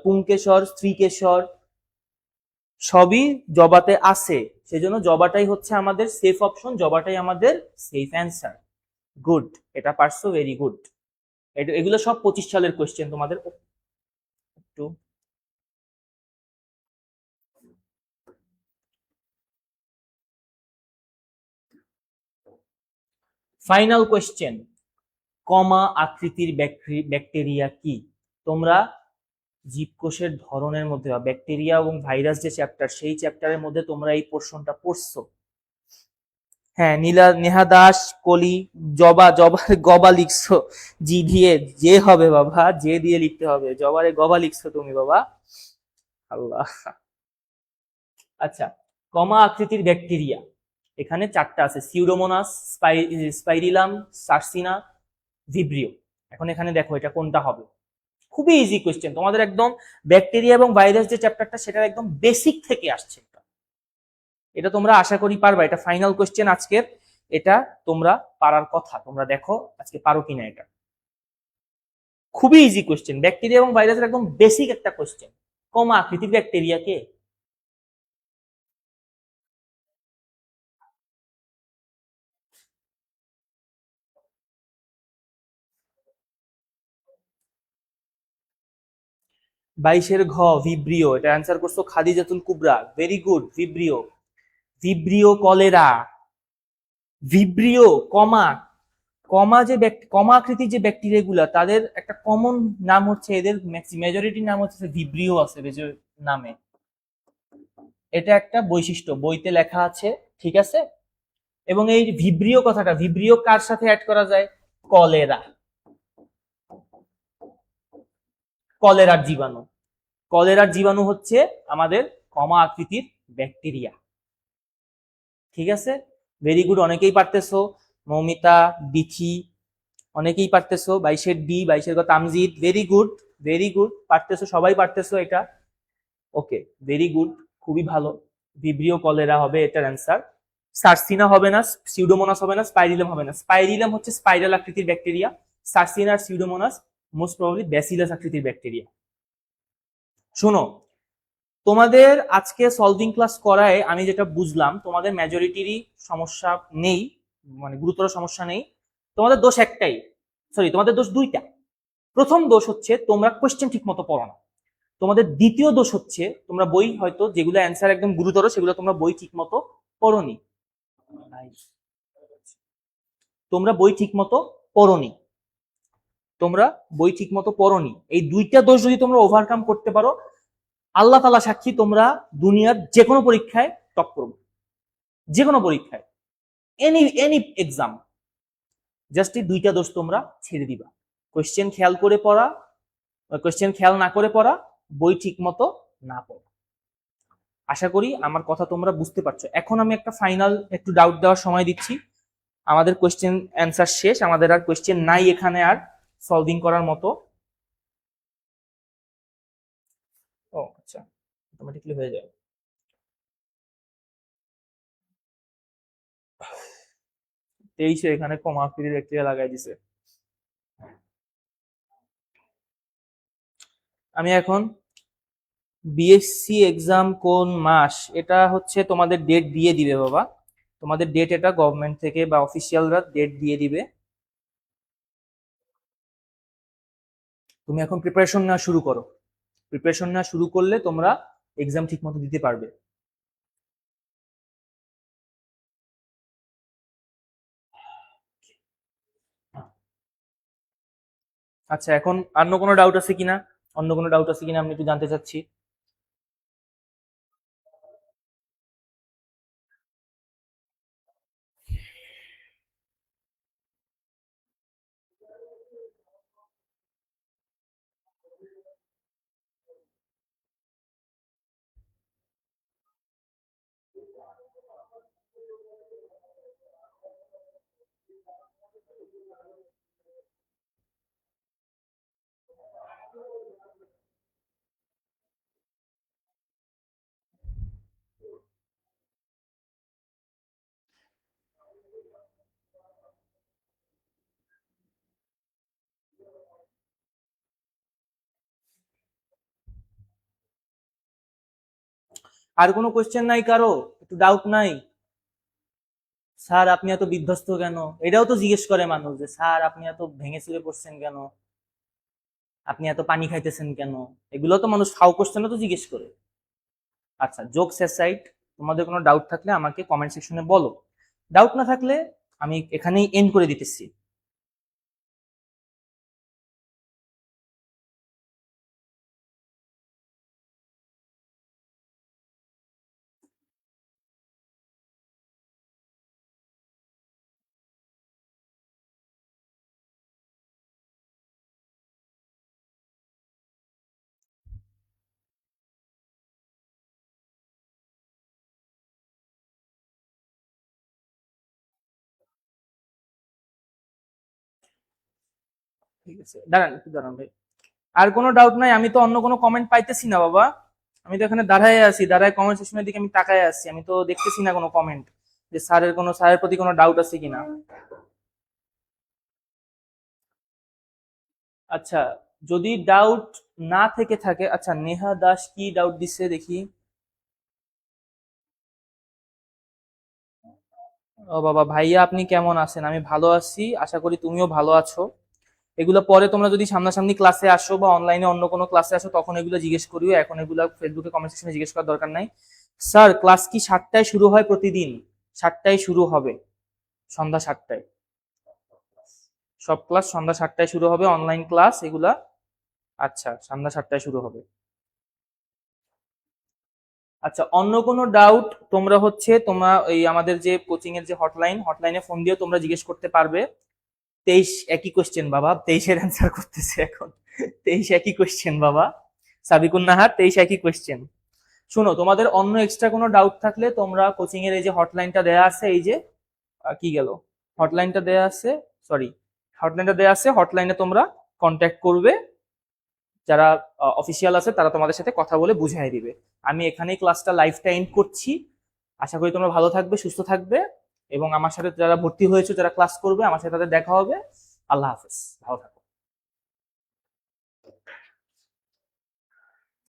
পুংকেশর, স্ত্রীকেশর, সবই জবাতে আছে। সেজন্য জবাটাই হচ্ছে আমাদের সেফ অপশন, জবাটাই আমাদের সেফ অ্যান্সার। গুড, এটা পারছো, ভেরি গুড। এগুলো সব 25 সালের কোশ্চেন তোমাদের। একটু ফাইনাল কোশ্চেন, কমা আকৃতির ব্যাকটেরিয়া কি? তোমরা জীবকোষের ধরনের মধ্যে বা ব্যাকটেরিয়া এবং ভাইরাস যে চ্যাপ্টার, সেই চ্যাপ্টারের মধ্যে তোমরা এই পোর্শনটা পড়ছো। হ্যাঁ, নেহা দাস, কলি, জবা, জবার গবা লিখছো, জি দিয়ে, যে হবে বাবা, যে দিয়ে লিখতে হবে, জবারে গবা লিখছো তুমি বাবা, আল্লাহ। আচ্ছা, কমা আকৃতির ব্যাকটেরিয়া এখানে 4টা আছে, সিউডোমোনাস, স্পাইরিলাম, সার্সিনা, ভিব্রিও। এখন এখানে দেখো এটা কোনটা হবে। খুবই ইজি কোয়েশ্চেন, তোমাদের একদম ব্যাকটেরিয়া এবং ভাইরাস যে চ্যাপ্টারটা, সেটার একদম বেসিক থেকে আসছে। এটা তোমরা আশা করি পারবা, এটা ফাইনাল কোয়েশ্চেন আজকের, এটা তোমরা পারার কথা। তোমরা দেখো আজকে পারো কিনা এটা। খুবই ইজি কোয়েশ্চেন, ব্যাকটেরিয়া এবং ভাইরাসের একদম বেসিক একটা কোয়েশ্চেন। কমা আকৃতির ব্যাকটেরিয়া কে? বাইশের ঘ ভিব্রিও, এটা অ্যান্সার করছো Khadijatul Kubra, very good. Vibrio, vibrio cholera, vibrio comma, comma যে কমা আকৃতির যে ব্যাকটেরিয়া গুলা, তাদের একটা কমন নাম হচ্ছে, এদের মেজরিটির নাম হচ্ছে ভিব্রিও আছে নামে। এটা একটা বৈশিষ্ট্য, বইতে লেখা আছে, ঠিক আছে। এবং এই ভিব্রিও কথাটা, ভিব্রিও কার সাথে অ্যাড করা যায়? কলেরা, কলেরার জীবাণু। কলেরার জীবাণু হচ্ছে আমাদের কমা আকৃতির ব্যাকটেরিয়া, ঠিক আছে। ভেরি গুড, অনেকেই পারতেছো, মৌমিতা, বিথি, অনেকেই পারতেছো। 22-এর ডি, 22-এর Tamjid, very good, very good, পারতেছো, সবাই পারতেছো এটা। ওকে, ভেরি গুড, খুবই ভালো। ভিব্রিও কলেরা হবে এটার অ্যান্সার। সার্সিনা হবে না, সিউডোমোনাস হবে না, স্পাইরিলাম হবে না। স্পাইরিলাম হচ্ছে স্পাইরাল আকৃতির ব্যাকটেরিয়া, সার্সিনা আর সিউডোমোনাস মোস্ট প্রবাবলি ব্যাসিলাস আকৃতির ব্যাকটেরিয়া। শোনো, তোমাদের আজকে সলভিং ক্লাস করায় আমি যেটা বুঝলাম, তোমাদের মেজরিটিরই সমস্যা নেই, মানে গুরুতর সমস্যা নেই। তোমাদের দোষ একটাই, সরি তোমাদের দোষ দুইটা। প্রথম দোষ হচ্ছে তোমরা কোয়েশ্চেন ঠিক মতো পড়ো না। তোমাদের দ্বিতীয় দোষ হচ্ছে তোমরা বই হয়তো যেগুলো অ্যান্সার একদম গুরুতর সেগুলো তোমরা বই ঠিক মতো পড়োনি। তোমরা বই ঠিক মতো পড়োনি, তোমরা বই ঠিক মতো পড়োনি। এই দুইটা দোষ যদি তোমরা ওভারকাম করতে পারো, আল্লাহ তাআলা সাক্ষী, তোমরা দুনিয়ার যে কোনো পরীক্ষায় টপ করবে, যে কোনো পরীক্ষায়, এনি এক্সাম। জাস্ট এই দুইটা দোষ তোমরা ছেড়ে দিবা, কোয়েশ্চেন খেয়াল করে পড়া, কোয়েশ্চেন খেয়াল না করে পড়া, বই ঠিক মতো না পড়া। আশা করি আমার কথা তোমরা বুঝতে পারছো। এখন আমি একটা ফাইনাল একটু ডাউট দেওয়ার সময় দিচ্ছি। আমাদের কোয়েশ্চেন অ্যান্সার শেষ, আমাদের আর কোয়েশ্চেন নাই এখানে আর সলভিং করার মতো। ও আচ্ছা, অটোমেটিকলি হয়ে যায়। তেইশে এখানে কমা আকৃতির ব্যাকটেরিয়া লাগাই দিছে। আমি এখন বিএসসি এক্সাম কোন মাস, এটা হচ্ছে তোমাদের ডেট দিয়ে দিবে বাবা, তোমাদের ডেট এটা গভর্নমেন্ট থেকে বা অফিসিয়ালরা ডেট দিয়ে দিবে। তুমি এখন প্রিপারেশন নেওয়া শুরু করো, প্রিপারেশন নেওয়া শুরু করলে তোমরা এক্সাম ঠিক মতো দিতে পারবে। আচ্ছা, এখন অন্য কোনো ডাউট আছে কিনা, অন্য কোনো ডাউট আছে কিনা আমি একটু জানতে চাচ্ছি। আর কোনো কোয়েশ্চেন নাই কারো, একটু ডাউট নাই? স্যার আপনি এত বিধ্বস্ত কেন, এটাও তো জিজ্ঞেস করে মানুষ যে স্যার আপনি এত ভেঙে চুরে পড়ছেন কেন, আপনি এত পানি খাইতেছেন কেন, এগুলো তো মানুষ ফাও কোশ্চেনও তো জিজ্ঞেস করে। আচ্ছা, জোকস অ্যাসাইড, তোমাদের কোনো ডাউট থাকলে আমাকে কমেন্ট সেকশনে বলো, ডাউট না থাকলে আমি এখানেই এন্ড করে দিতেছি। ঠিক আছে, দাঁড়ান একটু দাঁড়ান ভাই। আর কোনো ডাউট নাই? আমি তো অন্য কোনো কমেন্ট পাইতেছি না বাবা, আমি তো এখানে দাঁড়ায় আছি, দাঁড়ায় কমেন্ট সেকশনের দিকে আমি তাকায় আছি, আমি তো দেখতেছি না কোনো কমেন্ট যে স্যারের প্রতি কোনো ডাউট আছে কিনা। আচ্ছা, যদি ডাউট না থেকে থাকে, আচ্ছা নেহা দাস কি ডাউট দিচ্ছে দেখি। ও বাবা, ভাইয়া আপনি কেমন আছেন? আমি ভালো আছি, আশা করি তুমিও ভালো আছো। এগুলো পরে তোমরা যদি সামনাসামনি ক্লাসে আসো বা অনলাইনে অন্য কোনো ক্লাসে আসো তখন এগুলো জিজ্ঞেস করিও, এখন এগুলো ফেসবুকে কমেন্ট সেকশনে জিজ্ঞেস করার দরকার নাই। স্যার ক্লাস কি 7টায় শুরু হয় প্রতিদিন? 7টায় শুরু হবে, সন্ধ্যা 7টায়। সব ক্লাস সন্ধ্যা 7টায় শুরু হবে, অনলাইন ক্লাস এগুলা। আচ্ছা, সন্ধ্যা 7টায় শুরু হবে। আচ্ছা, অন্য কোনো ডাউট তোমরা হচ্ছে তোমরা এই আমাদের যে কোচিং এর যে হটলাইনে ফোন দিয়ে তোমরা জিজ্ঞেস করতে পারবে। 23 একই কোশ্চেন বাবা, 23-এর অ্যান্সার করতেছে এখন। 23 একই কোশ্চেন বাবা, সাবিকুন নাহার 23 একই কোশ্চেন। শোনো, তোমাদের অন্য এক্সট্রা কোনো ডাউট থাকলে তোমরা কোচিং এর এই যে হটলাইনটা দেয়া আছে, এই যে কি গেল, হটলাইনটা দেয়া আছে, সরি হটলাইনটা দেয়া আছে, হটলাইনে তোমরা কন্ট্যাক্ট করবে। যারা অফিসিয়াল আছে তারা তোমাদের সাথে কথা বলে বুঝিয়ে দিবে। আমি এখানেই ক্লাসটা লাইভটা এন্ড করছি। আশা করি তোমরা ভালো থাকবে, সুস্থ থাকবে, এবং আমার সাথে যারা ভর্তি হয়েছে, যারা ক্লাস করবে আমার সাথে তাদের দেখা হবে। আল্লাহ হাফেজ, ভালো থাকবে।